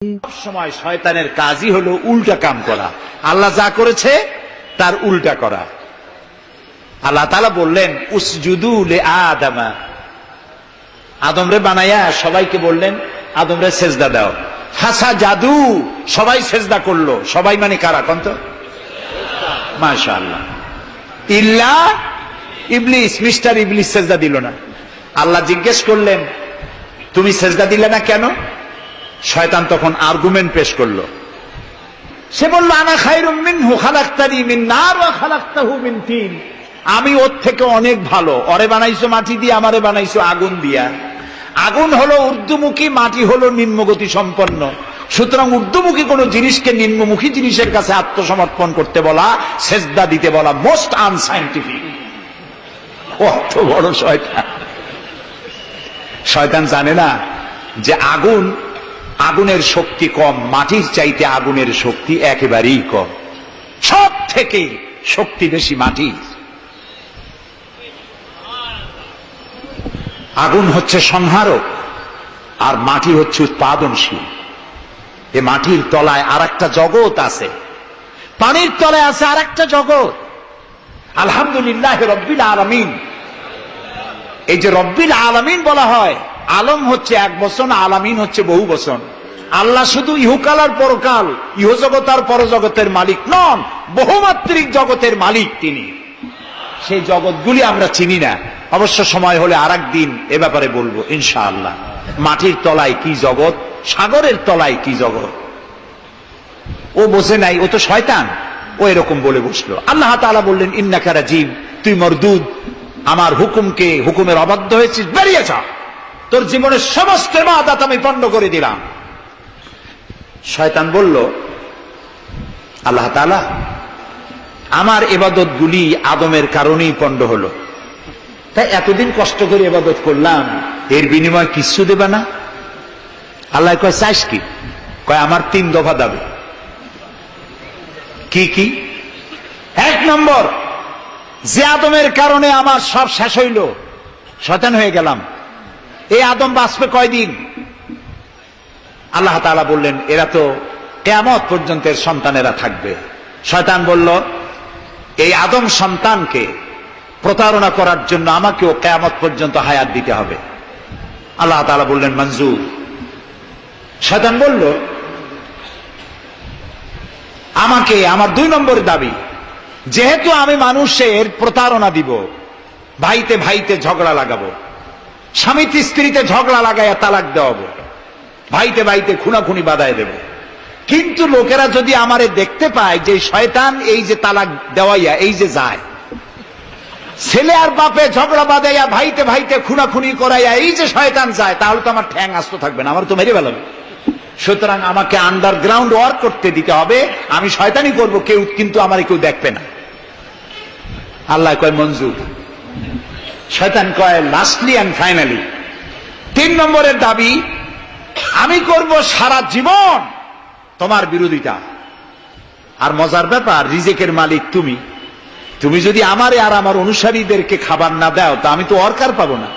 সময় শয়তানের কাজই হলো উল্টা কাম করা, আল্লাহ যা করেছে তার উল্টা করা। আল্লাহ তাআলা বললেন উসজুদু লিআদামা, আদমরে বানায়া সবাইকে বললেন আদমরে সেজদা দাও। ফাসাজাদু, সবাই সেজদা করলো। সবাই মানে কারা কোন তো? মাশাআল্লাহ। ইল্লা ইবলিস, মিস্টার ইবলিস সেজদা দিল না। আল্লাহ জিজ্ঞেস করলেন তুমি সেজদা দিলে না কেন? শয়তান তখন আর্গুমেন্ট পেশ করলো। সে বলল আনা খায়রুম মিনহু খালাকতানি মিন নার ওয়া খালাকতাহু মিন তিন, আমি ওর থেকে অনেক ভালো। ওরে বানাইছো মাটি দিয়ে, আমারে বানাইছো আগুন দিয়া। আগুন হলো ঊর্ধ্বমুখী, মাটি হলো নিম্নগতি সম্পন্ন। সুতরাং ঊর্ধ্বমুখী কোন জিনিসকে নিম্নমুখী জিনিসের কাছে আত্মসমর্পণ করতে বলা, সেজদা দিতে বলা মোস্ট আনসাইন্টিফিক। কত বড় শয়তান! শয়তান জানে না যে আগুনের শক্তি কম, মাটির চাইতে আগুনের শক্তি একেবারেই কম। সব থেকে শক্তি বেশি মাটির। আগুন হচ্ছে সংহারক আর মাটি হচ্ছে উৎপাদনশীল। এ মাটির তলায় আর একটা জগৎ আছে, পানির তলায় আছে আর একটা জগৎ। আলহামদুলিল্লাহ রব্বিল আলামিন। এই যে রব্বিল আলামিন বলা হয়, আলম হচ্ছে এক বচন, আলামিন হচ্ছে বহু বচন। আল্লাহ শুধু ইহকাল আর পরকাল, ইহজগৎ আর পরজগতের মালিক নন, বহুমাত্রিক জগতের মালিক তিনি। সেই জগৎগুলি আমরা চিনি না। অবশ্য সময় হলে আরেকদিন এ ব্যাপারে বলবো ইনশাআল্লাহ। মাটির তলায় কি জগৎ, সাগরের তলায় কি জগৎ, ও বোঝে নাই। ও তো শয়তান, ও এরকম বলে বসলো। আল্লাহ তাআলা বললেন ইন্নাকা রাজিম, তুই মরদুদ, আমার হুকুমের অবাধ্য হয়েছিস, বেরিয়ে যা, তোর জীবনের সমস্ত ইবাদত আমি পণ্ড করে দিলাম। শয়তান বলল আল্লাহ তাআলা, আমার ইবাদত গুলি আদমের কারণেই পণ্ড হলো, তাই এতদিন কষ্ট করে ইবাদত করলাম, এর বিনিময় কিছু দেবে না? আল্লাহ কয় চাইস কি? কয় আমার 3 দফা দাবি। কি কি? 1 নম্বর, যে আদমের কারণে আমার সব শেষ হইল, শয়তান হয়ে গেলাম, এই আদম বাঁচবে কয়দিন? আল্লাহ তাআলা বললেন এরা তো কিয়ামত পর্যন্ত এর সন্তানেরা থাকবে। শয়তান বলল এই আদম সন্তানকে প্রতারণা করার জন্য আমাকেও কিয়ামত পর্যন্ত হায়াত দিতে হবে। আল্লাহ তাআলা বললেন মঞ্জুর। শয়তান বলল আমাকে আমার 2 নম্বরের দাবি, যেহেতু আমি মানুষের প্রতারণা দিব, ভাইতে ভাইতে ঝগড়া লাগাবো, স্বামীতে স্ত্রীতে ঝগড়া লাগাইয়া তালাক দেওয়াবো, ভাইতে ভাইতে খুনাখুনি বাধায় দেব, কিন্তু লোকেরা যদি আমারে দেখতে পায় যে শয়তান এই যে তালাক দেওয়াইয়া এই যে যায়, ছেলে আর বাপে ঝগড়া বাঁধাইয়া ভাইতে ভাইতে খুনাখুনি করাইয়া এই যে শয়তান যায়, তাহলে তো আমার ঠ্যাং আস্ত থাকবে না, আমার তো মেরে ফেলাবে। সুতরাং আমাকে আন্ডারগ্রাউন্ড ওয়ার্ক করতে দিতে হবে, আমি শয়তানি করব, কেউ কিন্তু আমার কেউ দেখবে না। আল্লাহ কয় মঞ্জুর। শয়তান কয় লাস্টলি এন্ড ফাইনালি 3 নম্বরের দাবি, আমি করব সারা জীবন তোমার বিরোধিতা। আর মজার ব্যাপার, রিজেকের মালিক তুমি, তুমি যদি আমারে আর আমার অনুসারীদেরকে খাবার না দাও তা আমি তো ওয়ার্কার পাবো না,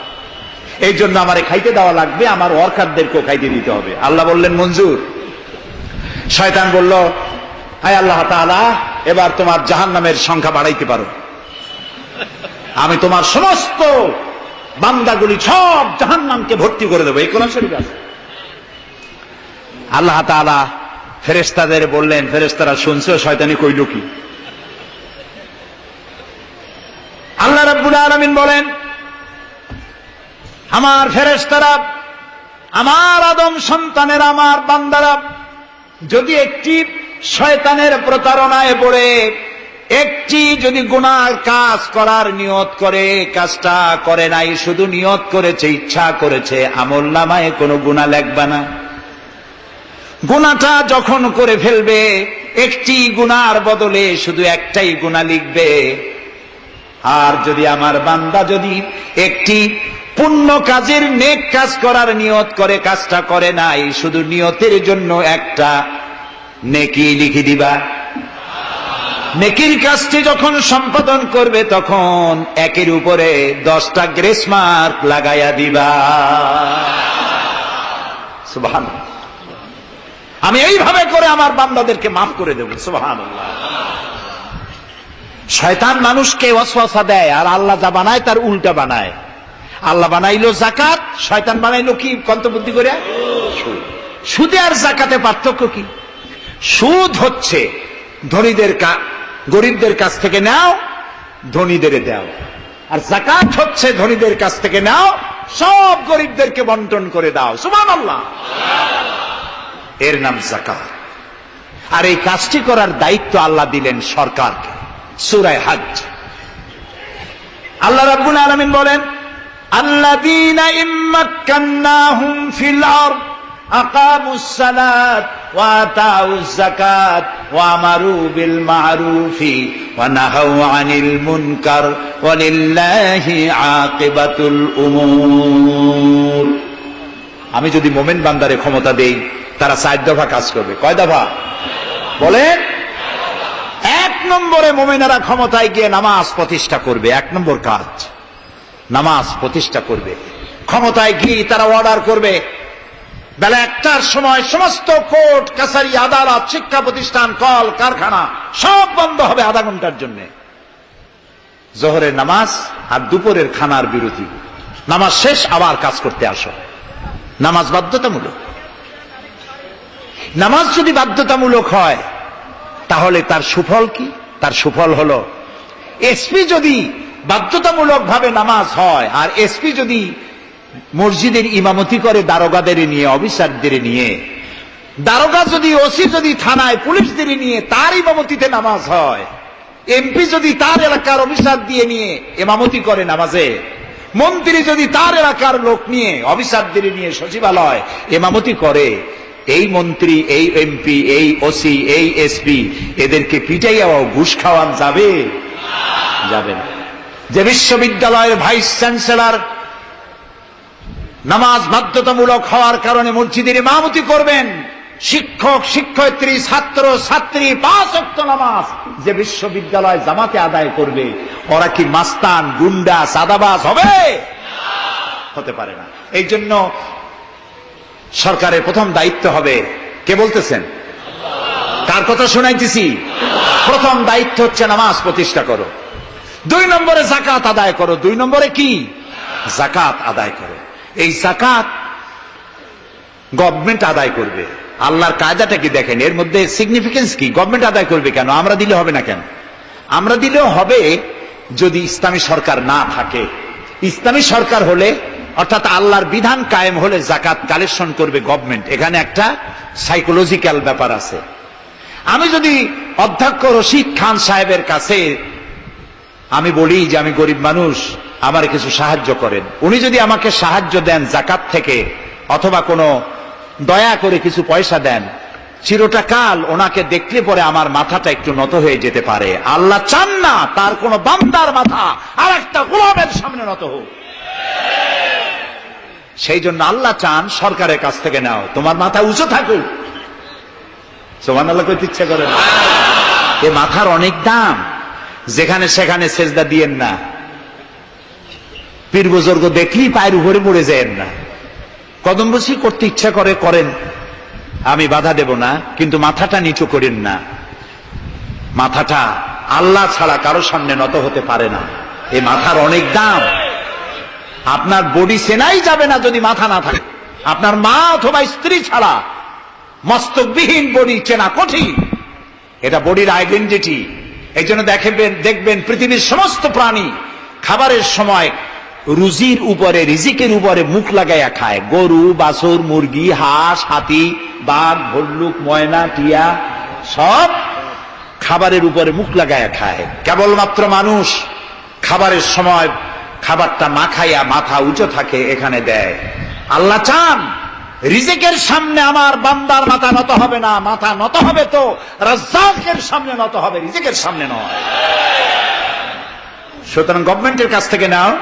এই জন্য আমারে খাইতে দেওয়া লাগবে, আমার ওয়ার্কারদেরকেও খাইতে দিতে হবে। আল্লাহ বললেন মঞ্জুর। শয়তান বলল হায় আল্লাহ তাআলা, এবার তোমার জাহান্নামের সংখ্যা বাড়াইতে পারো, আমি তোমার সমস্ত বান্দাগুলি সব জাহান্নামকে ভর্তি করে দেবো। এই কোরআন শরীফে আছে। আল্লাহ তাআলা ফেরেশতাদের বললেন, ফেরেশতারা শুনছে শয়তানি কইল কি? আল্লাহ রাব্বুল আলামিন বলেন আমার ফেরেশতারা, আমার আদম সন্তানের, আমার বান্দারা যদি একটি শয়তানের প্রতারণায় পড়ে একটি যদি গুনার কাজ করার নিয়ত করে, কাজটা করে নাই, শুধু নিয়ত করেছে, ইচ্ছা করেছে, আমলনামায় কোনো গুনাহ লিখবে না। গুনাহটা যখন করে ফেলবে, একটি গুনার বদলে শুধু একটাই গুনাহ লিখবে। আর যদি আমার বান্দা যদি একটি পুণ্য কাজের, নেক কাজ করার নিয়ত করে, কাজটা করে নাই, শুধু নিয়তের জন্য একটা নেকি লিখে দিবা। নেকির কাজটি যখন সম্পাদন করবে তখন একের উপরে 10টা গ্রেস মার্ক লাগাইয়া দিবা। সুবহানাল্লাহ। আমি এইভাবে করে আমার বান্দাদেরকে মাফ করে দেব। সুবহানাল্লাহ। শয়তান মানুষকে ওয়াসওয়াসা দেয়, আর আল্লাহ যা বানায় তার উল্টা বানায়। আল্লাহ বানাইলো জাকাত, শয়তান বানাইলো কি কন্তবুদ্ধি করে? সুদ। সুদে আর জাকাতে পার্থক্য কি? সুদ হচ্ছে গরিবদের কাছ থেকে নাও, ধনীদের দাও, আর জাকাত হচ্ছে ধনীদের কাছ থেকে নাও, সব গরিবদেরকে বন্টন করে দাও। সুবহানাল্লাহ। এর নাম যাকাত। আর এই কাজটি করার দায়িত্ব আল্লাহ দিলেন সরকারকে। সূরা হজ আল্লাহ রাব্বুল আলামিন বলেন, আল্লাযীনা ইম্মাক্কান্নাহুম ফিল আরদ আকামুস সালাত ওয়া আতাউজ যাকাত ওয়া আমারু বিল মা'রুফি ওয়া নাহাউ আনিল মুনকার ওয়া লিল্লাহি আকিবাতুল উমুর। আমি যদি মুমিন বান্দারে ক্ষমতা দেই, তারা 4 দফা কাজ করবে। কয় দফা বলেন? 1 নম্বরে মুমিনেরা ক্ষমতায় গিয়ে নামাজ প্রতিষ্ঠা করবে। 1 নম্বর কাজ নামাজ প্রতিষ্ঠা করবে। ক্ষমতায় গিয়ে তারা অর্ডার করবে, বেলা 1টার সময় সমস্ত কোর্ট কাছারি আদালত শিক্ষা প্রতিষ্ঠান কল কারখানা সব বন্ধ হবে আধা ঘন্টার জন্য। জোহরের নামাজ আর দুপুরের খানার বিরতি। নামাজ শেষ, আবার কাজ করতে আসো। নামাজ বাধ্যতামূলক। নামাজ যদি বাধ্যতামূলক হয় তাহলে তার সুফল কি? তার সুফল হলো, এসপি যদি বাধ্যতামূলক ভাবে নামাজ হয়, আর এসপি যদি মসজিদের ইমামতি করে দারোগাদের নিয়ে, অফিসারদের নিয়ে, দারোগা যদি, ওসি যদি থানায় পুলিশদের নিয়ে তার ইমামতিতে নামাজ হয়, এমপি যদি তার এলাকার অফিসার দিয়ে নিয়ে ইমামতি করে নামাজে, মন্ত্রী যদি তার এলাকার লোক নিয়ে অফিসারদের নিয়ে সচিবালয় ইমামতি করে, এই মন্ত্রী, এই এমপি, এই ওসি, এই এসপি এদেরকে পিটাইয়াও ঘুষ খাওয়ান যাবে? যাবে না। যে বিশ্ববিদ্যালয়ের ভাইস চ্যান্সেলর নামাজ বাধ্যতামূলক হওয়ার কারণে মসজিদের ইমামতি করবেন, শিক্ষক, শিক্ষয়িত্রী, ছাত্র, ছাত্রী 5 ওয়াক্ত নামাজ যে বিশ্ববিদ্যালয় জামাতে আদায় করবে, ওরা কি মাস্তান, গুন্ডা, সাদাবাজ হবে? হতে পারে না। এই জন্য সরকারের প্রথম দায়িত্ব হবে, কে বলতেছেন? কার কথা শোনাইতেছি? প্রথম দায়িত্ব হচ্ছে নামাজ প্রতিষ্ঠা করো। 2 নম্বরে যাকাত আদায় করো। 2 নম্বরে কি? যাকাত আদায় করো। এই যাকাত গভর্নমেন্ট আদায় করবে। আল্লাহর কায়দাটা কি দেখেন, এর মধ্যে সিগনিফিকেন্স কি? গভর্নমেন্ট আদায় করবে কেন? আমরা দিলে হবে না কেন? আমরা দিলেও হবে যদি ইসলামী সরকার না থাকে। ইসলামী সরকার হলে, অর্থাৎ আল্লাহর বিধান কায়েম হলে যাকাত কালেকশন করবে গভর্নমেন্ট। এখানে একটা সাইকোলজিক্যাল ব্যাপার আছে। আমি যদি অধ্যক্ষ রশিদ খান সাহেবের কাছে আমি বলি যে আমি গরিব মানুষ, আমার কিছু সাহায্য করেন, উনি যদি আমাকে সাহায্য দেন যাকাত থেকে, অথবা কোনো দয়া করে কিছু পয়সা দেন, চিরটা কাল ওনাকে দেখলে পরে আমার মাথাটা একটু নত হয়ে যেতে পারে। আল্লাহ চান না তার কোন বান্দার মাথা আর একটা গোলামের সামনে নত হোক। সেই জন্য আল্লাহ চান সরকারের কাছ থেকে নাও, তোমার মাথা উঁচু থাকুক। সুবহানাল্লাহ কইতে ইচ্ছা করে না? এ মাথার অনেক দাম। যেখানে সেখানে সেজদা দিয়েন না। পীর বুজুর্গ দেখলেই পায়ের উপরে পড়ে যায়েন না। কদম বসি করতে ইচ্ছা করে করেন, আমি বাধা দেব না, কিন্তু মাথাটা নিচু করেন না। মাথাটা আল্লাহ ছাড়া কারো সামনে নত হতে পারে না। এই মাথার অনেক দাম। আপনার বডি চেনাই যাবে না যদি মাথা না থাকে। আপনার মা অথবা স্ত্রী ছাড়া মস্তকবিহীন বডি চেনা কঠিন। এটা বডির আইডেন্টিটি। এই জন্য দেখবেন পৃথিবীর সমস্ত প্রাণী খাবারের সময় রুজির উপরে, রিজিকের উপরে মুখ লাগাইয়া খায়। গরু, বাছুর, মুরগি, হাঁস, হাতি, বাঘ, ভল্লুক, ময়না, টিয়া সব খাবারের উপরে মুখ লাগাইয়া খায়। কেবলমাত্র মানুষ খাবারের সময় খাবারটা মাখাইয়া মাথা উঁচু থাকে এখানে দেয়। আল্লাহ চান রিজিকের সামনে আমার বান্দার মাথা নত হবে না। মাথা নত হবে তো রাজ্জাকের সামনে নত হবে, রিজিকের সামনে নয়। সুতরাং গভর্নমেন্টের কাছ থেকে নাও,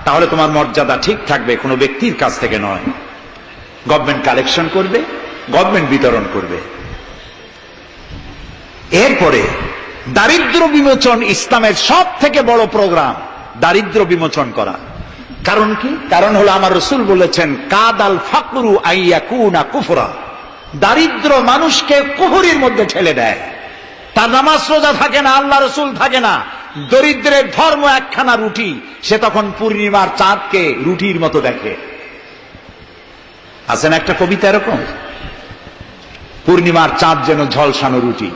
তাহলে তোমার মর্যাদা ঠিক থাকবে, কোনো ব্যক্তির কাছ থেকে নয়। গভর্নমেন্ট কালেকশন করবে, গভর্নমেন্ট বিতরণ করবে। এরপরে দারিদ্র বিমোচন ইসলামের সব থেকে বড় প্রোগ্রাম, দারিদ্র বিমোচন করা। কারণ কি? কারণ হলো আমার রাসূল বলেছেন, কাদাল ফাকরু আইয়াকুনা কুফরা। দারিদ্র মানুষকে কুফরির মধ্যে ঠেলে দেয়। তার নামাজ রোজা থাকে না, আল্লাহ রসুল থাকে না, দরিদ্রের ধর্ম একখানা রুটি, সে তখন পূর্ণিমার চাঁদকে রুটির মতো দেখে। আছেন একটা কবিতা এরকম, পূর্ণিমার চাঁদ যেন ঝলসানো রুটি,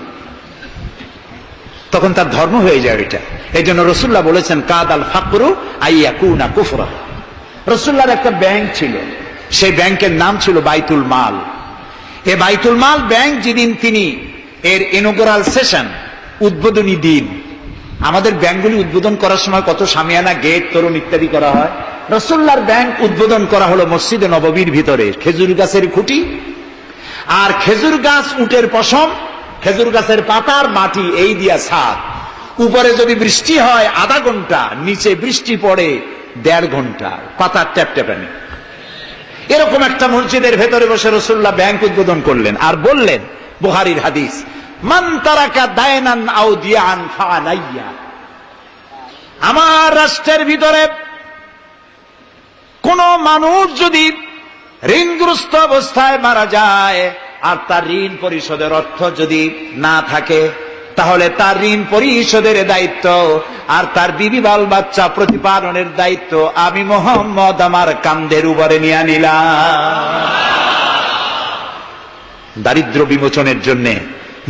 তখন তার ধর্ম হয়ে যায় এটা। এই জন্য রসুল্লাহ বলেছেন কাদাল ফাকরু আইয়াকুনা কুফরা। রসুল্লাহর একটা ব্যাংক ছিল, সেই ব্যাংকের নাম ছিল বাইতুল মাল। এই বাইতুল মাল ব্যাংক যেদিন তিনি এর ইনোগ্রাল সেশন, উদ্বোধনী দিন, আমাদের ব্যাংকগুলি উদ্বোধন করার সময় কত শামিয়ানা, গেট, তোরণ ইত্যাদি করা হয়। রসুল্লাহর ব্যাংক উদ্বোধন করা হলো মসজিদে নববীর ভিতরে, খেজুর গাছের খুঁটি আর খেজুর গাছ, উটের পশম, খেজুর গাছের পাতার মাটি, এই দিয়া ছাদ। উপরে যদি বৃষ্টি হয় আধা ঘন্টা, নিচে বৃষ্টি পড়ে 1.5 ঘন্টা, পাতার ট্যাপট্যাপানি। এরকম একটা মসজিদের ভেতরে বসে রসুল্লাহ ব্যাংক উদ্বোধন করলেন আর বললেন, বুখারীর হাদিস, মান তারাকা দায়নান আও দিয়ান ফাআলাইয়া। আমার রাষ্ট্রের ভিতরে কোন মানুষ যদি ঋণগ্রস্ত অবস্থায় মারা যায় আর তার ঋণ পরিশোধের অর্থ যদি না থাকে, তাহলে তার ঋণ পরিশোধের দায়িত্ব আর তার বিবি বাল বাচ্চা প্রতিপালনের দায়িত্ব আমি মুহাম্মদ আমার কাঁধের উপরে নিয়ে নিলাম। দারিদ্র বিমোচনের জন্য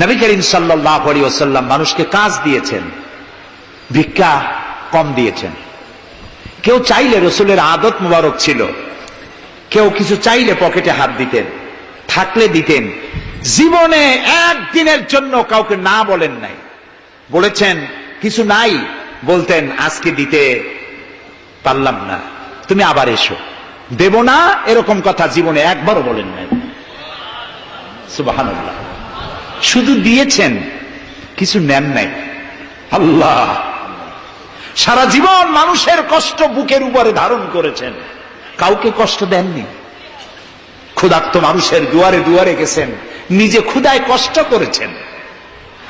নবী করিম সাল্লাল্লাহু আলাইহি ওয়াসাল্লাম মানুষকে কাজ দিয়েছেন, ভিক্ষা কম দিয়েছেন। কেউ চাইলে, রসুলের আদত মুবারক ছিল, কেউ কিছু চাইলে পকেটে হাত দিতেন, থাকলে দিতেন। জীবনে একদিনের জন্য কাউকে না বলেন নাই। বলেছেন কিছু নাই, বলতেন আজকে দিতে পারলাম না, তুমি আবার এসো, দেব না, এরকম কথা জীবনে একবারও বলেন নাই। সুবহানাল্লাহ। শুধু দিয়েছেন, কিছু নেন নাই। আল্লাহ, সারা জীবন মানুষের কষ্ট বুকের উপরে ধারণ করেছেন, কাউকে কষ্ট দেননি। ক্ষুধার্ত মানুষের দুয়ারে দুয়ারে গেছেন, নিজে ক্ষুধায় কষ্ট করেছেন।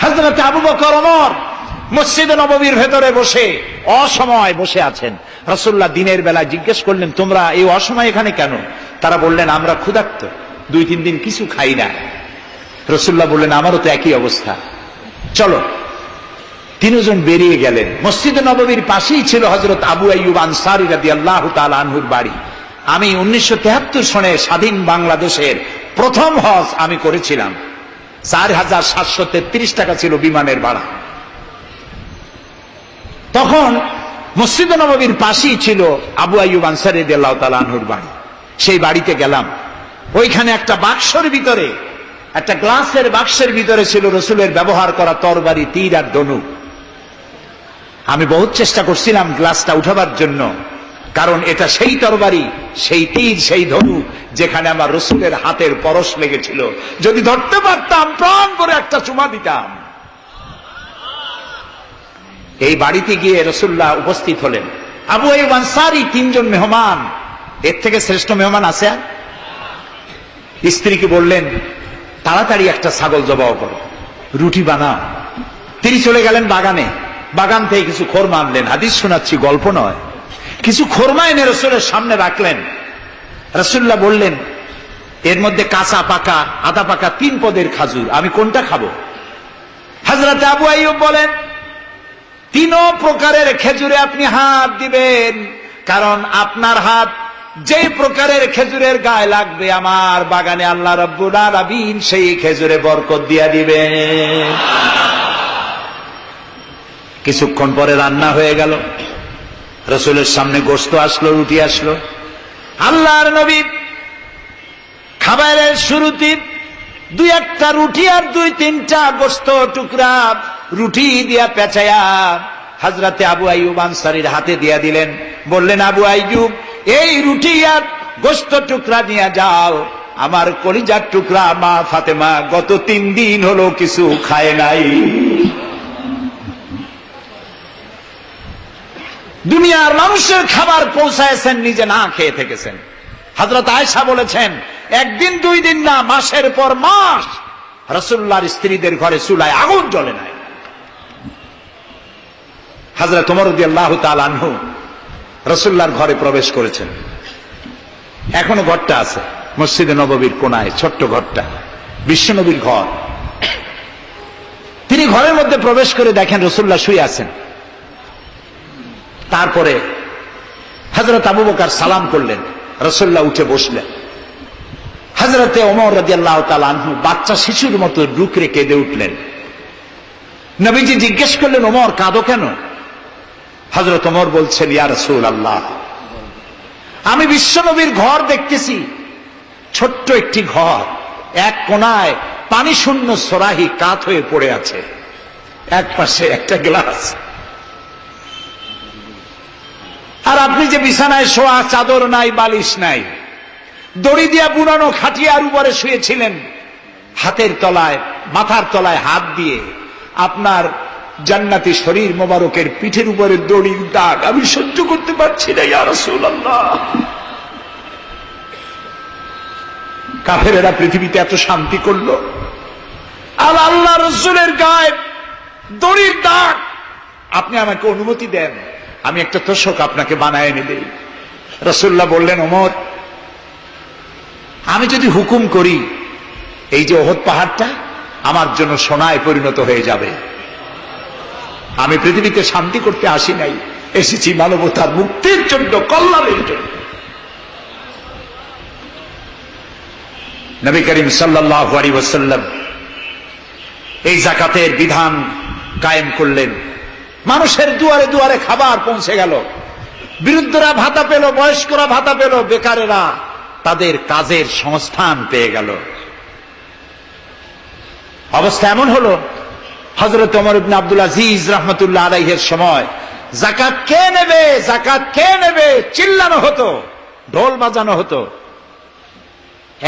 হযরত আবু বকর, ওমর মসজিদে নববীর ভেতরে বসে অসময় বসে আছেন। রাসূলুল্লাহ দিনের বেলায় জিজ্ঞেস করলেন, তোমরা এই অসময় এখানে কেন? তারা বললেন, আমরা ক্ষুধার্ত, 2-3 দিন কিছু খাই না। রাসূলুল্লাহ বললেন, আমারও তো একই অবস্থা, চলো। 3 জন বেরিয়ে গেলেন। মসজিদে নববীর পাশেই ছিল হযরত আবু আইয়ুব আনসারী রাদিয়াল্লাহু তাআলা আনহুর বাড়ি। আমি 1973 সনে স্বাধীন বাংলাদেশের প্রথম হজ আমি করেছিলাম। 4733 টাকা ছিল বিমানের ভাড়া। তখন মসজিদে নববীর পাশেই ছিল আবু আইয়ুব আনসারী রাদিয়াল্লাহু তাআলা আনহুর বাড়ি। সেই বাড়িতে গেলাম, ওইখানে একটা বাক্সের ভিতরে, একটা গ্লাসের বাক্সের ভিতরে ছিল রসুলের ব্যবহার করা তরবারি, তীর আর ধনুক। আমি বহুত চেষ্টা করছিলাম গ্লাসটা উঠাবার জন্য, কারণ এটা সেই তরবারি, সেই তীর, সেই ধনুক যেখানে আমার রসুলের হাতের পরশ লেগেছিল। যদি ধরতে পারতাম প্রাণ করে একটা চুমা দিতাম। এই বাড়িতে গিয়ে রাসূলুল্লাহ উপস্থিত হলেন। আবু আইয়ুব আনসারী 3 জন মেহমান, এর থেকে শ্রেষ্ঠ মেহমান আছে? স্ত্রীকে বললেন, তাড়াতাড়ি একটা ছাগল জবাই করো, রুটি বানাও। তিনি চলে গেলেন বাগানে, বাগান থেকে কিছু খোরমা আনলেন। হাদিস শোনাচ্ছি, গল্প নয়। কিছু খোরমা এনে রসুলের সামনে রাখলেন। রাসূলুল্লাহ বললেন, এর মধ্যে কাঁচা পাকা, আধা পাকা 3 পদের খাজুর, আমি কোনটা খাবো? হযরত আবু আইয়ুব বলেন, 3 প্রকারের খেজুরে আপনি হাত দিবেন, কারণ আপনার হাত যে প্রকারের খেজুরের গায়ে লাগবে আমার বাগানে আল্লাহ রাব্বুল আলামিন সেই খেজুরে বরকত দিয়া দিবেন। কিছুক্ষণ পরে রান্না হয়ে গেল, রসুলের সামনে গোশত আসলো, রুটি আসলো। আল্লাহর নবী খাবারের শুরুতে 2-1টা রুটি আর 2-3টা গোশত টুকরা রুটি দিয়া পেঁচায়া হযরতে আবু আইয়ুব আনসারীর হাতে দিয়া দিলেন। বললেন, আবু আইয়ুব, এই রুটি আর গোশত টুকরা নিয়ে যাও, আমার কলিজার টুকরা মা ফাতেমা গত 3 দিন হলো কিছু খায় নাই। দুনিয়ার মানুষের খাবার পৌঁছায়ছেন, নিজে না খেয়ে থেকেছেন। হযরত আয়েশা বলেছেন, 1 দিন 2 দিন না, মাসের পর মাস রাসূলুল্লাহর স্ত্রীদের ঘরে চুলায় আগুন জ্বলে নাই। হযরত ওমর রাদিয়াল্লাহু তাআলা আনহু রাসূলুল্লাহর ঘরে প্রবেশ করেছেন। এখনো ঘরটা আছে, মসজিদে নববীর কোনায় ছোট্ট ঘরটা। বিশ্বনবীর ঘর। তিনি ঘরের মধ্যে প্রবেশ করে দেখেন রাসূলুল্লাহ শুয়ে আছেন। তারপরে হযরত আবু বকর সালাম করলেন, রাসূলুল্লাহ উঠে বসলেন। হযরতে ওমর রাদিয়াল্লাহু তাআলা আনহু বাচ্চা শিশুর মতো রুকরে কেঁদে উঠলেন। নবীজি জিজ্ঞেস করলেন, ওমর কাঁদো কেন? হযরত ওমর বলছেন, ইয়া রাসূলুল্লাহ, আমি বিশ্বনবীর ঘর দেখতেছি, ছোট্ট একটি ঘর, এক কোনায় পানি শূন্য সরাহি কাত হয়ে পড়ে আছে, এক পাশে একটা গ্লাস, আর আপনি যে বিছানায় শোয়া, চাদর নাই, বালিশ নাই, দড়ি দিয়া বুনানো খাটিয়ার উপরে শুয়েছিলেন, হাতের তলায়, মাথার তলায় হাত দিয়ে আপনার জান্নাতি শরীর মোবারকের পিঠের উপরে দড়ির দাগ আমি সহ্য করতে পারছি না ইয়া রাসূলুল্লাহ। কাফেরেরা পৃথিবীতে এত শান্তি করলো, আর আল্লাহ রাসূলের গায়ে দড়ির দাগ, আপনি আমাকে অনুমতি দেন, আমি একটা তোশক আপনাকে বানায় এনে দেই। রাসূলুল্লাহ বললেন, ওমর, আমি যদি হুকুম করি, এই যে ওহদ পাহাড়টা আমার জন্য সোনায় পরিণত হয়ে যাবে। আমি পৃথিবীতে শান্তি করতে আসি নাই, এসেছি মানবতার মুক্তির জন্য, কল্যাণের জন্য। নবী করিম সাল্লাল্লাহু আলাইহি ওয়াসাল্লাম এই যাকাতের বিধান কায়েম করলেন। মানুষের দুয়ারে দুয়ারে খাবার পৌঁছে গেল, বৃদ্ধরা ভাতা পেল, বয়স্করা ভাতা পেল, বেকারেরা তাদের কাজের সংস্থান পেয়ে গেল। অবস্থা এমন হলো, হযরত ওমর ইবনে আব্দুল আজিজ রাহমাতুল্লাহ আলাইহির সময় যাকাত কে নেবে, যাকাত কে নেবে চিল্লানো হতো, ঢোল বাজানো হতো।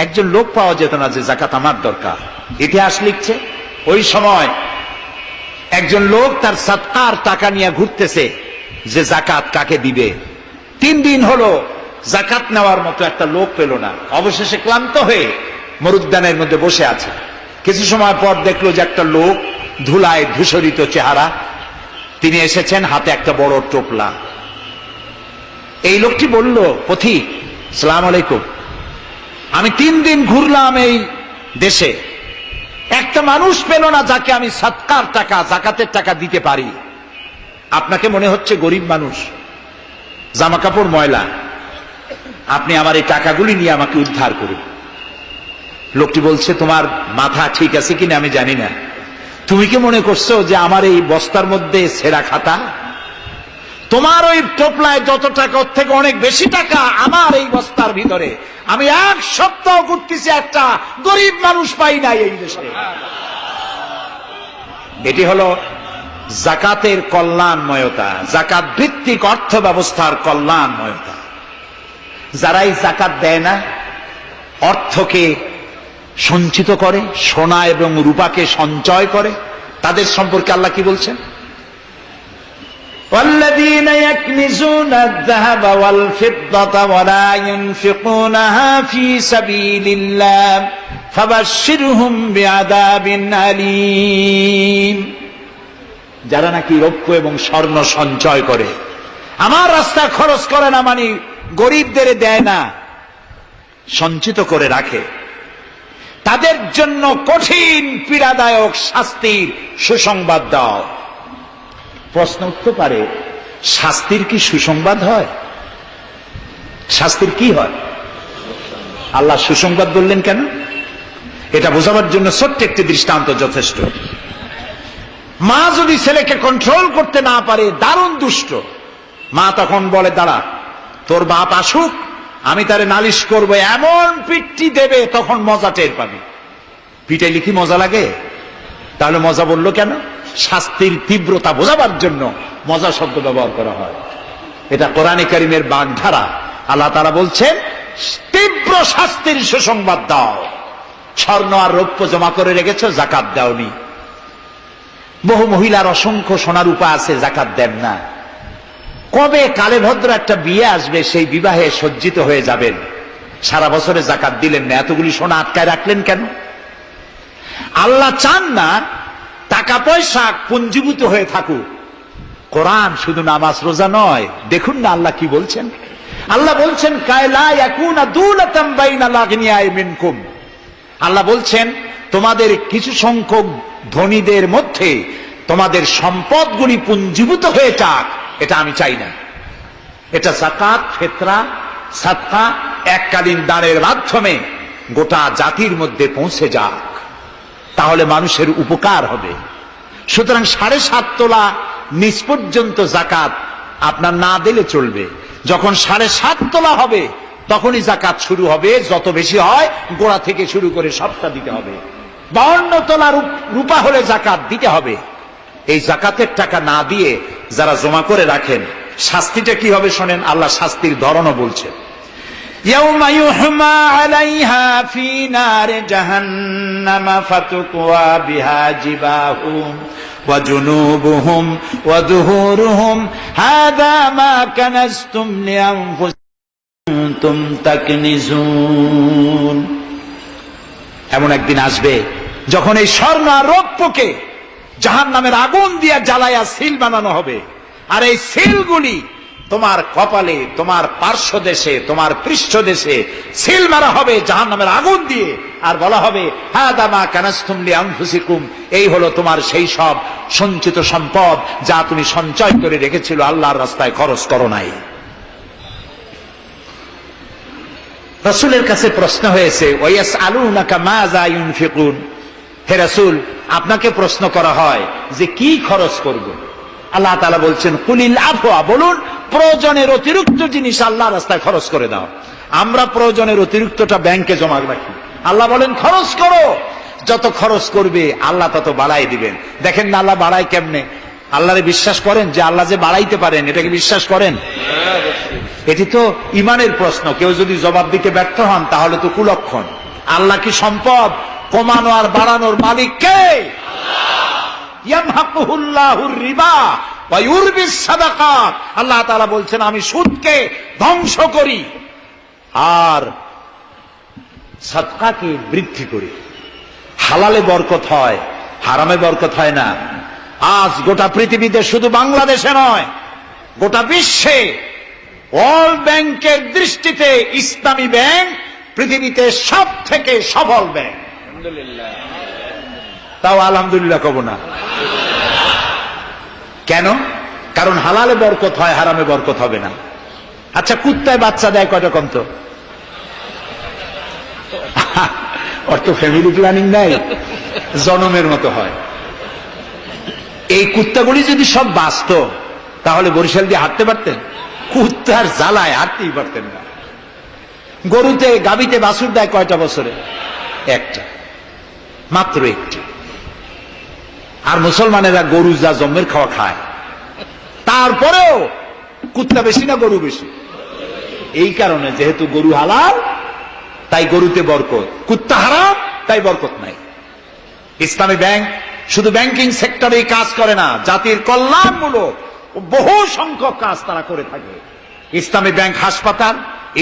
একজন লোক পাওয়া যেত না যে যাকাত আমার দরকার। ইতিহাস লিখছে, ওই সময় একজন লোক তার সাদকার টাকা নিয়ে ঘুরতেছে যে যাকাত কাকে দিবে। 3 দিন হলো যাকাত নেওয়ার মতো একটা লোক পেল না। অবশেষে ক্লান্ত হয়ে মরুদ্যানের মধ্যে বসে আছে। কিছু সময় পর দেখলো যে একটা লোক, ধুলায় ধূসরিত চেহারা, তিনি এসেছেন, হাতে একটা বড় টোপলা। এই লোকটি বলল, পথিক, আসসালামু আলাইকুম, আমি 3 দিন ঘুরলাম এই দেশে, একটা মানুষ পেল না যাকে আমি সাদকার টাকা, যাকাতের টাকা দিতে পারি। আপনাকে মনে হচ্ছে গরিব মানুষ, জামা কাপড় ময়লা, আপনি আমার এই টাকাগুলি নিয়ে আমাকে উদ্ধার করুন। লোকটি বলছে, তোমার মাথা ঠিক আছে কিনা আমি জানি না, তুমি কি মনে করছো যে আমার এই বস্তার মধ্যে ছেঁড়া খাতা? তোমার ওই টোপলায় যত টাকা, ওর থেকে অনেক বেশি টাকা আমার এই বস্তার ভিতরে। আমি 1 সপ্তাহ ঘুরতেছি, একটা গরিব মানুষ পাই নাই এই দেশে। এটি হলো যাকাতের কল্যাণময়তা, যাকাত ভিত্তিক অর্থ ব্যবস্থার কল্যাণময়তা। যারা এই যাকাত দেয় না, অর্থকে সঞ্চিত করে, সোনা এবং রূপাকে সঞ্চয় করে, তাদের সম্পর্কে আল্লাহ কি বলছেন? والذين يكنزون الذهب والفضة ولا ينفقونها في سبيل الله فبشرهم بعذاب أليم। যারা নাকি রৌপ্য এবং স্বর্ণ সঞ্চয় করে, আমার রাস্তায় খরচ করে না, মানে গরিবদের দেয় না, সঞ্চিত করে রাখে, তাদের জন্য কঠিন পীড়াদায়ক শাস্তির সুসংবাদ দাও। প্রশ্ন উঠতে পারে, শাস্তির কি সুসংবাদ হয়? শাস্তির কি হয়? আল্লাহ সুসংবাদ বললেন কেন? এটা বোঝাবার জন্য ছোট্ট একটি দৃষ্টান্ত যথেষ্ট। মা যদি ছেলেকে কন্ট্রোল করতে না পারে, দারুণ দুষ্ট, মা তখন বলে, দাঁড়া, তোর বাপ আসুক, আমি তারে নালিশ করব, এমন পিটটি দেবে, তখন মজা টের পাবি। পিটাইলে কি মজা লাগে? তাহলে মজা বললো কেন? শাস্তির তীব্রতা বোঝাবার জন্য মজা শব্দ ব্যবহার করা হয়। এটা কোরআনে কারীমের বাগধারা। আল্লাহ তাআলা বলছেন, তীব্র শাস্তির সুসংবাদ দাও। স্বর্ণ আর রৌপ্য জমা করে রেখেছো, যাকাত দাওনি। বহু মহিলার অসংখ্য সোনার রূপা আছে, যাকাত দেন না। কবে কালে ভদ্র একটা বিয়ে আসবে, সেই বিবাহে সজ্জিত হয়ে যাবেন, সারা বছরে যাকাত দিলেন না, এতগুলি সোনা আটকায় রাখলেন কেন? আল্লাহ চান না টাকা পয়সা পুঞ্জীভূত হয়ে থাকুক। কোরআন শুধু নামাজ রোজা নয়, দেখুন না আল্লাহ কি বলছেন। আল্লাহ বলছেন, কায়লা ইয়াকুনা দুলাতাম বাইনাল আগনিয়াই মিনকুম। আল্লাহ বলছেন, তোমাদের কিছু সংখ্যক ধনীদের মধ্যে তোমাদের সম্পদগুলি পুঞ্জীভূত হয়ে যাক, এটা আমি চাই না। এটা যাকাত, ফিতরা, সাদকা এককালীন দানের মাধ্যমে গোটা জাতির মধ্যে পৌঁছে যাক, তাহলে মানুষের উপকার হবে। সুতরাং 7.5 তোলা নিচ পর্যন্ত যাকাত আপনার না দিলে চলবে। যখন 7.5 তোলা হবে তখনই যাকাত শুরু হবে। যত বেশি হয় গোড়া থেকে শুরু করে সবটা দিতে হবে। 52 তোলা রূপা হলে যাকাত দিতে হবে। এই যাকাতের টাকা না দিয়ে যারা জমা করে রাখেন, শাস্তিটা কি হবে শোনেন। আল্লাহ শাস্তির ধরনও বলছেন, ইয়াউমা ইউহমা আলাইহা ফি নারে জাহান্নাম ফাতুকওয়া বিহা জিবাহুম ওয়া জুনুবুহুম ওয়া যুহুরুহুম হাযা মা কানাজতুম লিআনফুসিকুম তাকনিজুন। এমন একদিন আসবে যখন এই স্বর্ণ আর রৌপ্যকে জাহান্নামের আগুন দিয়ে জ্বালায়া সিল বানানো হবে, আর এই সিলগুলি তোমার কপালে, তোমার পার্শ্বদেশে, তোমার পৃষ্ঠদেশে সিল মারা হবে জাহান্নামের আগুন দিয়ে, আর বলা হবে হাযা মা কানাজতুম লিআনফুসিকুম, এই হলো তোমার সেই সব সঞ্চিত সম্পদ যা তুমি সঞ্চয় করে রেখেছিল, আল্লাহর রাস্তায় খরচ করো নাই। রাসূলের কাছে প্রশ্ন হয়েছে, ওয়ায়াসআলুনাকা মাযা ইউনফিকুন, হে রাসূল আপনাকে প্রশ্ন করা হয় যে কি খরচ করব। আল্লাহ তাআলা বলছেন কুলিল আফওয়া, বলুন প্রয়োজনের অতিরিক্ত জিনিস আল্লাহর রাস্তায় খরচ করে দাও। আমরা প্রয়োজনের অতিরিক্তটা ব্যাংকে জমা রাখি, আল্লাহ বলেন খরচ করো। যত খরচ করবে আল্লাহ তত বাড়াই দিবেন। দেখেন না আল্লাহ বাড়ায় কেমনে। আল্লাহরে বিশ্বাস করেন যে আল্লাহ যে বাড়াইতে পারেন, এটাকে বিশ্বাস করেন? এটি তো ইমানের প্রশ্ন। কেউ যদি জবাব দিতে ব্যর্থ হন তাহলে তো কুলক্ষণ। আল্লাহ কি সম্পদ কমানো আর বাড়ানোর মালিক কে? ইয়ামহাকুহুল্লাহুর রিবা ওয়া ইউরবিস সাদাকাত। আল্লাহ তাআলা বলছেন আমি সুদকে ধ্বংস করি আর সাদকাকে বৃদ্ধি করি। হালালে বরকত হয়, হারামে বরকত হয় না। আজ গোটা পৃথিবীতে, শুধু বাংলাদেশে নয়, গোটা বিশ্বে ওয়ার্ল্ড ব্যাংকের দৃষ্টিতে ইসলামী ব্যাংক পৃথিবীতে সব থেকে সফল ব্যাংক। তাও আলহামদুলিল্লাহ কব না। কেন? কারণ হালালে বরকত হয়, হারামে বরকত হবে না। আচ্ছা, কুত্তায় বাচ্চা দেয় কয়টা কম তো? ওর তো ফ্যামিলি প্ল্যানিং নাই, জনমের মতো হয়। এই কুত্তাগুলি যদি সব বাঁচত তাহলে বরিশাল দিয়ে হাঁটতে পারতেন? কুত্তার জ্বালায় হাঁটতেই পারতেন না। গরুতে, গাভীতে বাছুর দেয় কয়টা বছরে? একটা, মাত্র একটি। আর মুসলমানেরা গরু যা জন্মের খাওয়া খায়, তারপরেও কুত্তা বেশি না গরু বেশি? এই কারণে যেহেতু গরু হালাল তাই গরুতে বরকত, কুত্তা হারাম তাই বরকত নাই। ইসলামী ব্যাংক শুধু ব্যাংকিং সেক্টরেই কাজ করে না, জাতির কল্যাণমূলক বহু সংখ্যক কাজ তারা করে থাকে। ইসলামী ব্যাংক হাসপাতাল,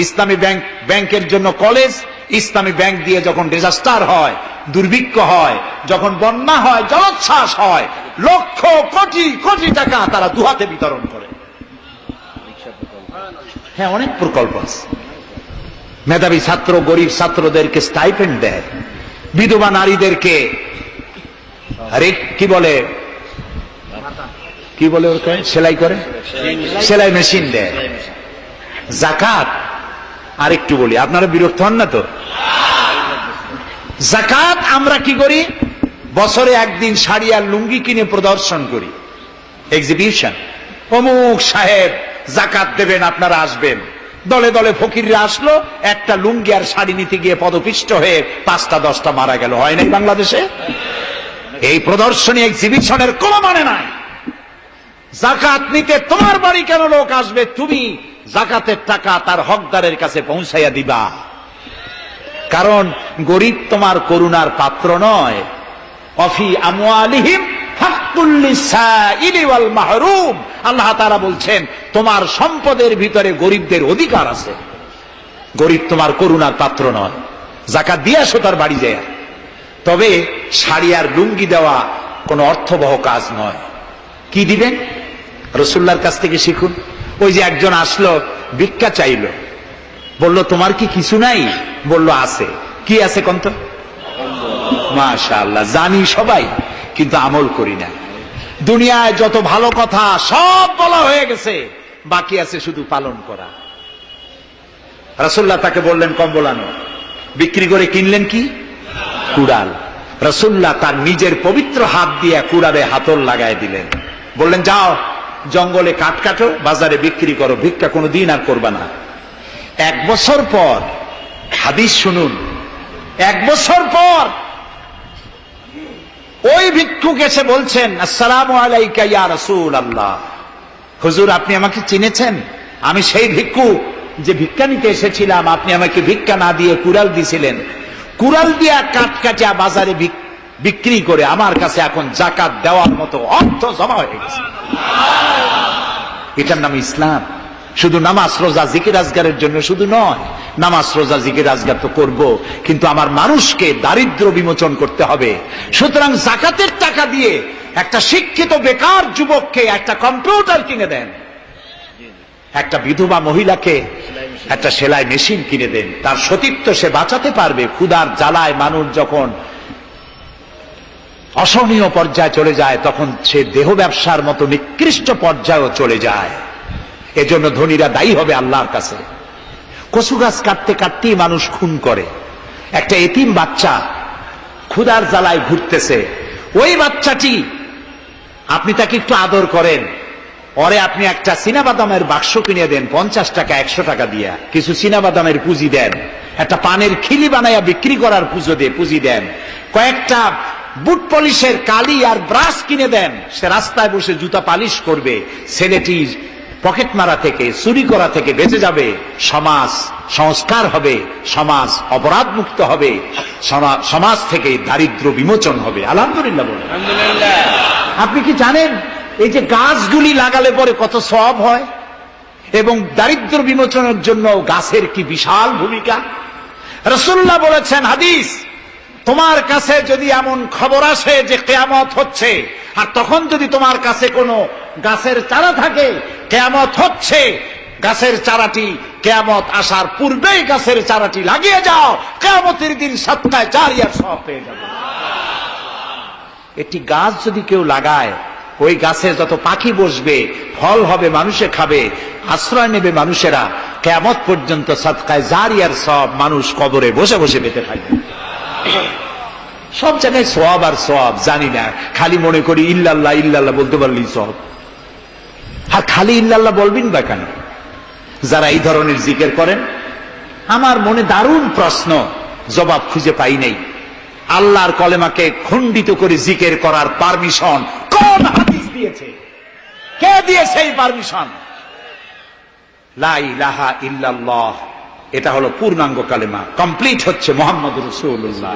ইসলামী ব্যাংক ব্যাংকের জন্য কলেজ, ইসলামী ব্যাংক দিয়ে যখন ডিজাস্টার হয়, দুর্ভিক্ষ হয়, যখন বন্যা হয়, জলোচ্ছ্বাস হয়, লক্ষ কোটি কোটি টাকা তারা দুহাতে বিতরণ করে। হ্যাঁ, অনেক প্রকল্প আছে। মেধাবী ছাত্র, গরিব ছাত্রদেরকে স্টাইপেন্ড দেয়, বিধবা নারীদেরকে কি বলে ওকে সেলাই করে, সেলাই মেশিন দেয়। যাকাত আরেকটু বলি, আপনারা বিরক্ত হন না তো? যাকাত আমরা কি করি? বছরে একদিন শাড়ি আর লুঙ্গি কিনে প্রদর্শন করি, এক্সিবিশন। অমুক সাহেব যাকাত দেবেন, আপনারা আসবেন। দলে দলে ফকিররা আসলো, একটা লুঙ্গি আর শাড়ি নিতে গিয়ে পদপিষ্ট হয়ে 5টা 10টা মারা গেল। হয় নাই বাংলাদেশে? এই প্রদর্শনী এক্সিবিশনের কোনো মানে নাই। যাকাত নিতে তোমার বাড়ি কেন লোক আসবে? তুমি যাকাতের টাকা তার হকদারের কাছে পৌঁছাইয়া দিবা। কারণ গরিব তোমার করুণার পাত্র নয়। অফি আমওয়ালিহিম হাক্কুল লিসাইলি ওয়াল মাহরুম। আল্লাহ তাআলা বলছেন তোমার সম্পদের ভিতরে গরিবদের অধিকার আছে। গরিব তোমার করুণার পাত্র নয়। যাকাত দিয়ে আসো তার বাড়ি যায়। তবে শাড়ি আর লুঙ্গি দেওয়া কোনো অর্থবহ কাজ নয়। কি দিবেন? রাসূলুল্লাহর কাছ থেকে শিখুন। ওই যে একজন আসলো, ভিক্ষা চাইলো, বলল তোমার কি কিছু নাই? বলল আছে। কি আছে কোন তো? মাশাআল্লাহ, জানি সবাই কিন্তু আমল করি না। দুনিয়ায় যত ভালো কথা সব বলা হয়ে গেছে, বাকি আছে শুধু পালন করা। রাসূলুল্লাহ তাকে বললেন কম্বল আনো, বিক্রি করে কিনলেন কি? কুড়াল। রাসূলুল্লাহ তার নিজের পবিত্র হাত দিয়ে কুড়ালে হাতল লাগায় দিলেন, বললেন যাও জঙ্গলে কাঠ কাটো, বাজারে বিক্রি করো, ভিক্ষা কোনোদিন আর করবা না। 1 বছর পর, হাদিস শুনুন, 1 বছর পর ওই ভিক্ষুক এসে বলছেন আসসালামু আলাইকা ইয়া রাসূলুল্লাহ, হুজুর আপনি আমাকে চিনেছেন? আমি সেই ভিক্ষুক যে ভিক্ষা নিতে এসেছিলাম, আপনি আমাকে ভিক্ষা না দিয়ে কুড়াল দিয়েছিলেন। কুড়াল দিয়া কাঠ কাটিয়া বাজারে বিক্রি করে আমার কাছে এখন যাকাত দেওয়ার মতো অর্থ জমা হয়ে গেছে। এটার নাম ইসলাম। শুধু নামাজ রোজা জিকির আজগারের জন্য শুধু নয়, নামাজ রোজা জিকির আজগার তো করব, কিন্তু আমার মানুষকে দারিদ্র্য বিমোচন করতে হবে। সুতরাং যাকাতের টাকা দিয়ে একটা শিক্ষিত বেকার যুবককে একটা কম্পিউটার কিনে দেন, একটা বিধবা মহিলাকে একটা সেলাই মেশিন কিনে দেন, তার সতীত্ব সে বাঁচাতে পারবে। ক্ষুধার জ্বালায় মানুষ যখন অসহনীয় পর্যায়ে চলে যায়, তখন সে দেহ ব্যবসার মতো নিকৃষ্ট পর্যায়েও চলে যায়। এজন্য ধনীরা দায়ী হবে আল্লাহর কাছে। কচু গাছ কাটতে কাটতেই মানুষ খুন করে। একটা এতিম বাচ্চা ক্ষুধার জ্বালায় ঘুরতেছে, ওই বাচ্চাটি আপনি তাকে একটু আদর করেন, ওরে আপনি একটা চীনাবাদামের বাক্স কিনে দেন 50 টাকা 100 টাকা দিয়া, কিছু চীনাবাদামের পুঁজি দেন, একটা পানের খিলি বানাইয়া বিক্রি করার পুঁজি দেন, কয়েকটা বুট পলিশের কালি আর ব্রাশ কিনে দেন, সে রাস্তায় বসে জুতা পালিশ করবে, ছেলেটি পকেট মারা থেকে চুরি করা থেকে বেঁচে যাবে, সমাজ সংস্কার হবে, সমাজ অপরাধ মুক্ত হবে, সমাজ থেকে দারিদ্র্য বিমোচন হবে। আলহামদুলিল্লাহ বলেন। আপনি কি জানেন এই যে গাছগুলি লাগালে পরে কত সওয়াব হয়, এবং দারিদ্র্য বিমোচনের জন্য গাছের কি বিশাল ভূমিকা। রাসূলুল্লাহ বলেছেন হাদিস, তোমার কাছে যদি এমন খবর আসে যে কিয়ামত হচ্ছে, আর তখন যদি তোমার কাছে কোনো গাছের চারা থাকে, কিয়ামত হচ্ছে, গাছের চারাটি কিয়ামত আসার পূর্বেই গাছের চারাটি লাগিয়ে যাও, কিয়ামতের দিন সদকায়ে জারিয়ার সওয়াব পেয়ে যাবে। একটি গাছ যদি কেউ লাগায়, ওই গাছে যত পাখি বসবে, ফল হবে, মানুষে খাবে, আশ্রয় নেবে মানুষেরা, কিয়ামত পর্যন্ত সদকায়ে জারিয়ার সওয়াব মানুষ কবরে বসে বসে পেতে থাকবে। সব জায়গায় সওয়াব আর সওয়াব জানি না, খালি মনে করি ইল্লাল্লাহ ইল্লাল্লাহ বলতে পারলেই সওয়াব। আর খালি ইল্লাল্লাহ বলবেন বা কেন? যারা এই ধরনের জিকির করেন, আমার মনে দারুণ প্রশ্ন, জবাব খুঁজে পাই নাই। আল্লাহর কলেমাকে খণ্ডিত করে জিকির করার পারমিশন কোন হাদিস দিয়েছে? কে দিয়েছে এই পারমিশন? লা ইলাহা ইল্লাল্লাহ, এটা হলো পূর্ণাঙ্গ কালেমা, কমপ্লিট হচ্ছে মুহাম্মদুর রাসূলুল্লাহ।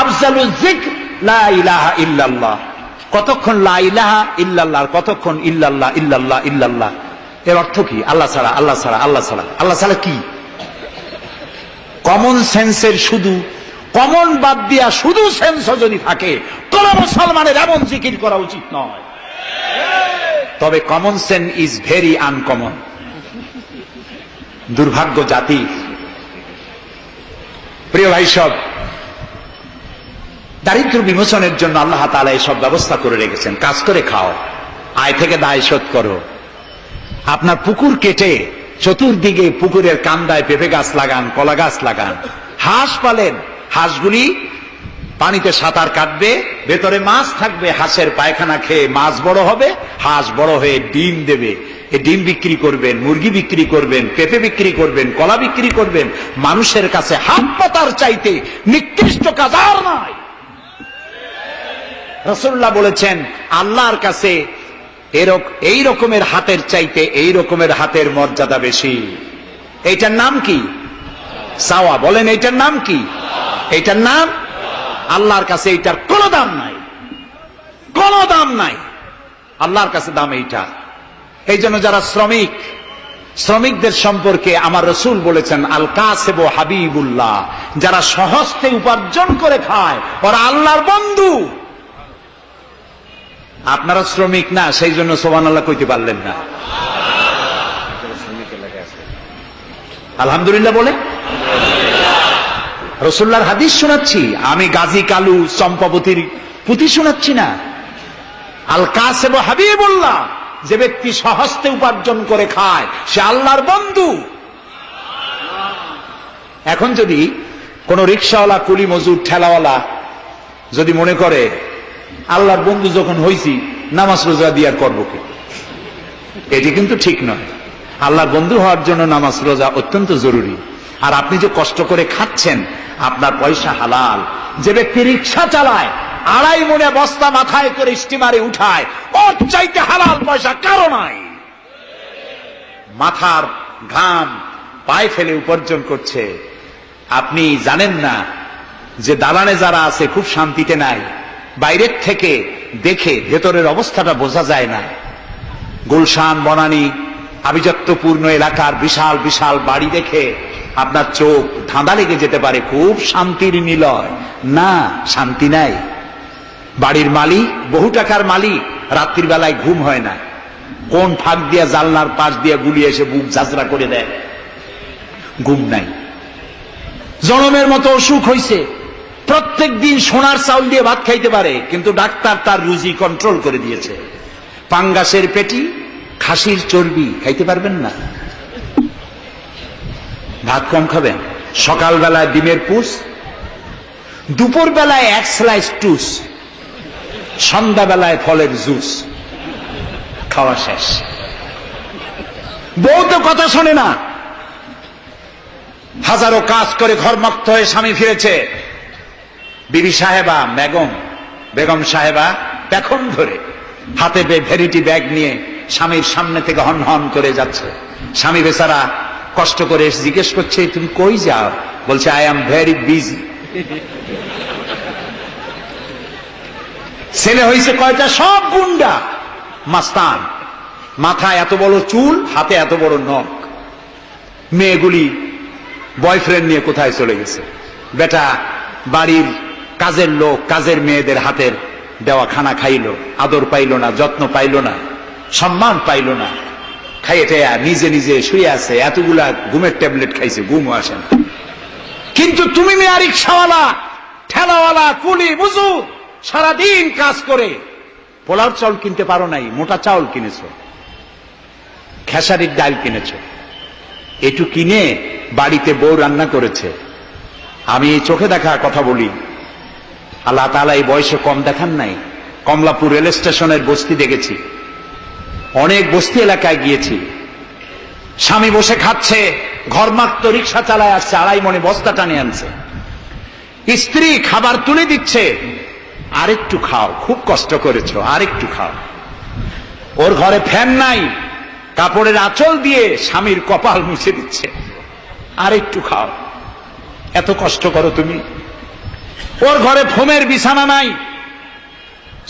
আফজালুজ যিকর লা ইলাহা ইল্লাল্লাহ। কতক্ষণ লা ইলাহা ইল্লাল্লাহ, কতক্ষণ ইল্লাল্লাহ ইল্লাল্লাহ ইল্লাল্লাহ। এর অর্থ কি? আল্লাহ ছাড়া, আল্লাহ ছাড়া, আল্লাহ ছাড়া। আল্লাহ ছাড়া কি? কমন সেন্সের শুধু কমন বাদ দিয়া শুধু সেন্স যদি থাকে, কোন মুসলমানের এমন জিকির করা উচিত নয়। তবে common sense is very uncommon. দুর্ভাগ্য জাতি। প্রিয় ভাই সব, দারিদ্র্য বিমোচনের জন্য আল্লাহ তাআলা এসব ব্যবস্থা করে রেখেছেন। কাজ করে খাও, আয় থেকে দায় শোধ করো। আপনার পুকুর কেটে চতুর্দিকে পুকুরের কান্দায় পেঁপে গাছ লাগান, কলা গাছ লাগান, হাঁস পালেন, হাঁসগুলি পানিতে সাঁতার কাটবে, ভেতরে মাছ থাকবে, হাঁসের পায়খানা খেয়ে মাছ বড় হবে, হাঁস বড় হয়ে ডিম দেবে, এই ডিম বিক্রি করবেন, মুরগি বিক্রি করবেন, পেঁপে বিক্রি করবেন, কলা বিক্রি করবেন। মানুষের কাছে হাত পাতার চাইতে নিকৃষ্ট কাজ আর নাই। রাসূলুল্লাহ বলেছেন আল্লাহর কাছে এই রকমের হাতের চাইতে এই রকমের হাতের মর্যাদা বেশি। এইটার নাম কি? চাওয়া। বলেন এইটার নাম কি? এইটার নাম আল্লাহর কাছে এইটার কোনো দাম নাই, কোনো দাম নাই। আল্লাহর কাছে দাম এইটা। এই জন্য যারা শ্রমিকদের সম্পর্কে আমার রাসূল বলেছেন আল কাসিবু হাবিবুল্লাহ, যারা সহজে উপার্জন করে খায় ওরা আল্লাহর বন্ধু। আপনারা শ্রমিক না, সেই জন্য সুবহানাল্লাহ কইতে পারলেন না। আলহামদুলিল্লাহ বলে। রাসূলুল্লাহর হাদিস শোনাচ্ছি, আমি গাজী কালু চম্পাবতীর পুঁথি শোনাচ্ছি না। আল কাসিব হাবিবুল্লাহ, যে ব্যক্তি স্বহস্তে উপার্জন করে খায় সে আল্লাহর বন্ধু। এখন যদি কোন রিকশাওয়ালা, কুলি মজুর, ঠেলাওয়ালা যদি মনে করে আল্লাহর বন্ধু যখন হইছি নামাজ রোজা দিয়ে আর করবো কি, এটি কিন্তু ঠিক নয়। আল্লাহর বন্ধু হওয়ার জন্য নামাজ রোজা অত্যন্ত জরুরি। আর আপনি যে কষ্ট করে খাচ্ছেন, আপনার পয়সা হালাল। যে ব্যক্তি রিকশা চালায়, 2.5 মনে বস্তা মাথায় করে স্টিমারে উঠায়, ওর চাইতে হালাল পয়সা কারো নাই। মাথার ঘাম পায়ে ফেলে উপার্জন করছে। আপনি জানেন না যে দালানে যারা আছে খুব শান্তিতে নাই। বাইরের থেকে দেখে ভেতরের অবস্থাটা বোঝা যায় না। গুলশান, বনানী, আভিজাত্যপূর্ণ এলাকার বিশাল বিশাল বাড়ি দেখে আপনার চোখ ধাঁধা লেগে যেতে পারে, খুব শান্তির নিলয়। না, শান্তি নাই। বাড়ির মালিক, বহু টাকার মালিক, রাত্রির বেলায় ঘুম হয় না। কোন ফাঁক দিয়া জানলার পাশ দিয়া গুলি এসে বুক ঝাঁঝরা করে দেয়, ঘুম নাই। জনমের মতো অসুখ হইছে, প্রত্যেক দিন সোনার চাউল দিয়ে ভাত খাইতে পারে, কিন্তু ডাক্তার তার রুজি কন্ট্রোল করে দিয়েছে। পাঙ্গাসের পেটি, খাসির চর্বি খাইতে পারবেন না, ভাত কম খাবেন। সকালবেলায় ডিমের পুষ, দুপুর বেলায় 1 স্লাইস টুস, সন্ধ্যাবেলায় ফলের জুস, খাওয়া শেষ। বউ তো কথা শোনে না। হাজারো কাজ করে ঘরমুক্ত হয়ে স্বামী ফিরেছে, বিবি সাহেবা, বেগম সাহেবা এখন ধরে হাতে ভ্যানিটি ব্যাগ নিয়ে স্বামীর সামনে থেকে হন হন করে যাচ্ছে। স্বামী বেচারা কষ্ট করে জিজ্ঞেস করছে, তুমি কই যাও? বলছে, আই এম ভেরি বিজি। ছেলে হয়েছে কয়টা? সব গুন্ডা, মাস্তান। মাথায় এত বড় চুল, হাতে এত বড় নখ। মেয়েগুলি বয়ফ্রেন্ড নিয়ে কোথায় চলে গেছে। বেটা বাড়ির কাজের লোক, কাজের মেয়েদের হাতের দেওয়া খানা খাইলো, আদর পাইল না, যত্ন পাইল না, সম্মান পাইল না। খাইয়ে নিজে নিজে শুয়ে আছে, এতগুলা ঘুমের ট্যাবলেট খাইছে, ঘুমও আসে না। কিন্তু তুমি মেয়া রিকশাওয়ালা, ঠেলাওয়ালা, কুলি মজুর, সারাদিন কাজ করে পোলার চাউল কিনতে পারো নাই, মোটা চাউল কিনেছ, খেসারির ডাল কিনেছ। একটু কিনে বাড়িতে বউ রান্না করেছে। আমি চোখে দেখা কথা বলি, আল্লাহ তাআলা এই বয়সে কম দেখান নাই। কমলাপুর রেল স্টেশনের বস্তি দেখেছি, অনেক বস্তি এলাকায় গিয়েছি। স্বামী বসে খাচ্ছে, ঘরমাক্ত রিক্সা চালায় আসছে, 2.5 মনে বস্তা টানে আনছে। স্ত্রী খাবার তুলে দিচ্ছে, আরেকটু খাও, খুব কষ্ট করেছো, আরেকটু খাও। ওর ঘরে ফ্যান নাই, কাপড়ের আঁচল দিয়ে স্বামীর কপাল মুছে দিচ্ছে, আরেকটু খাও, এত কষ্ট করো তুমি। ওর ঘরে ফোমের বিছানা নাই,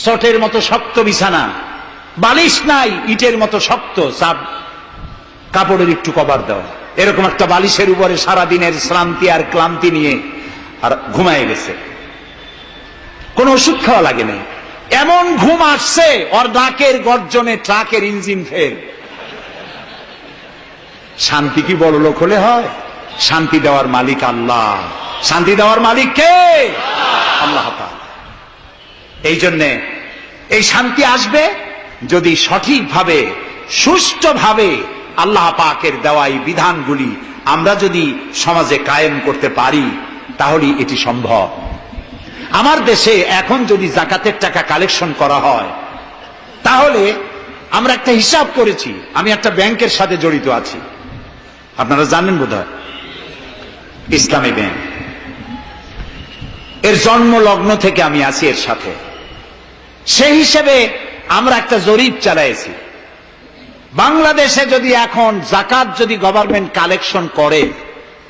চটের মতো শক্ত বিছানা, বালিশ নাই, ইটের মতো শক্ত, চাপ কাপড়ের একটু কভার দাও। এরকম একটা বালিশের উপরে সারাদিনের শ্রান্তি আর ক্লান্তি নিয়ে আর ঘুমায় গেছে। কোন ওষুধ খাওয়া লাগে নাই, এমন ঘুম আসছে ওর ডাকের গর্জনে ট্রাকের ইঞ্জিন ফেল। শান্তি কি বড় লোক হলে হয়? শান্তি দেওয়ার মালিক আল্লাহ। শান্তি দেওয়ার মালিক কে? আল্লাহ তাআলা। এই জন্যে এই শান্তি আসবে যদি সঠিকভাবে, সুষ্ঠুভাবে আল্লাহ পাকের দেওয়া এই বিধানগুলি আমরা যদি সমাজে কায়েম করতে পারি, তাহলে এটি সম্ভব। আমার দেশে এখন যদি যাকাতের টাকা কালেকশন করা হয়, তাহলে আমরা একটা হিসাব করেছি। আমি একটা ব্যাংকের সাথে জড়িত আছি, আপনারা জানেন বোধহয়, ইসলামী ব্যাংক। এর জন্ম লগ্ন থেকে আমি আছি এর সাথে। সেই হিসেবে আমরা একটা জরিপ চালাইছি। বাংলাদেশে যদি এখন যাকাত যদি গভর্নমেন্ট কালেকশন করে,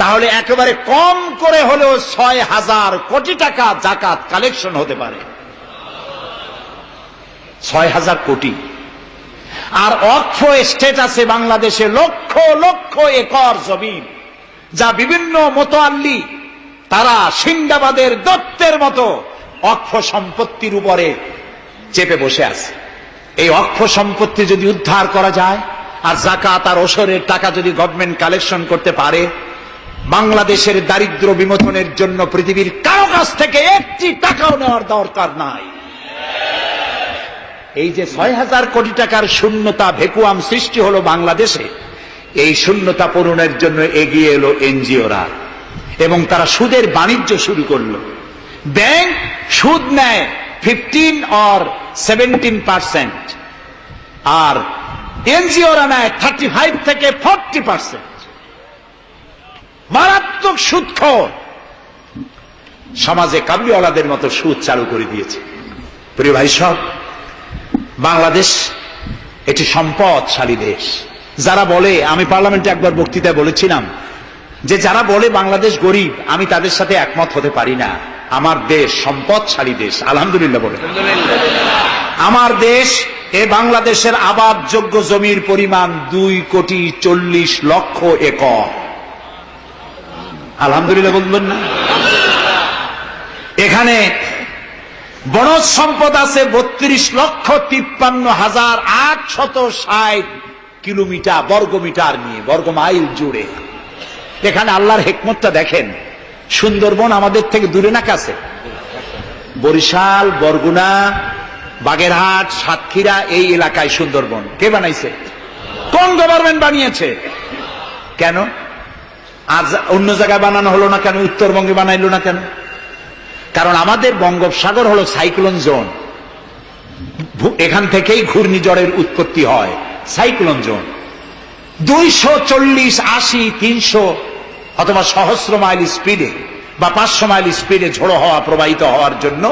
তাহলে একেবারে কম করে হলেও 6,000 কোটি টাকা যাকাত কালেকশন হতে পারে। 6,000 কোটি। আর ওয়াকফ এস্টেট আছে বাংলাদেশে লক্ষ লক্ষ একর জমিন, যা বিভিন্ন মোতাল্লি তারা সিন্দাবাদের দত্তের মতো ওয়াকফ সম্পত্তির উপরে চেপে বসে আছে। এই ওয়াকফ সম্পত্তি যদি উদ্ধার করা যায়, আর যাকাত আর ওশরের টাকা যদি গভর্নমেন্ট কালেকশন করতে পারে, বাংলাদেশের দারিদ্র্য বিমোচনের জন্য পৃথিবীর কারো কাছ থেকে একটি টাকাও নেওয়ার দরকার নাই। এই যে 6,000 কোটি টাকার শূন্যতা ভ্যাকুয়াম সৃষ্টি হলো বাংলাদেশে, এই শূন্যতা পূরণের জন্য এগিয়ে এলো এনজিওরা এবং তারা সুদের বাণিজ্য শুরু করলো। ব্যাংক সুদ নেয় 15 or 17%, আর এনজিওরা নেয় 35 থেকে 40%। মারাত্মক সুদখোর। সমাজে কাবুলিওয়ালাদের মতো সুদ চালু করে দিয়েছে। প্রিয় ভাই সব, বাংলাদেশ একটি সম্পদশালী দেশ। যারা বলে, আমি পার্লামেন্টে একবার বক্তৃতায় বলেছিলাম যে যারা বলে বাংলাদেশ গরিব, আমি তাদের সাথে একমত হতে পারি না। আমার দেশ সম্পদশালী দেশ, আলহামদুলিল্লাহ বলে। আমার দেশ, এ বাংলাদেশের আবাদযোগ্য জমির পরিমাণ 2,40,00,000 একর। আলহামদুলিল্লাহ বলবেন না? এখানে বনজ সম্পদ আছে 32,53,860 কিলোমিটার বর্গমিটার নিয়ে, বর্গমাইল জুড়ে। এখানে আল্লাহর হিকমতটা দেখেন। সুন্দরবন আমাদের থেকে দূরে না কাছে? বরিশাল, বরগুনা, বাগেরহাট, সাতক্ষীরা, এই এলাকায় সুন্দরবন কে বানাইছে? কোন গভর্নমেন্ট বানিয়েছে? কেন আজ অন্য জায়গায় বানানো হলো না কেন? উত্তরবঙ্গে বানাইলো না কেন? কারণ আমাদের বঙ্গোপসাগর হলো সাইক্লোন জোন। এখান থেকেই ঘূর্ণিঝড়ের উৎপত্তি হয়, সাইক্লোন জোন। 240, 80, 300 অথবা সহস্র মাইল স্পিডে বা 500 মাইল স্পিডে ঝোড়ো হওয়া প্রবাহিত হওয়ার জন্য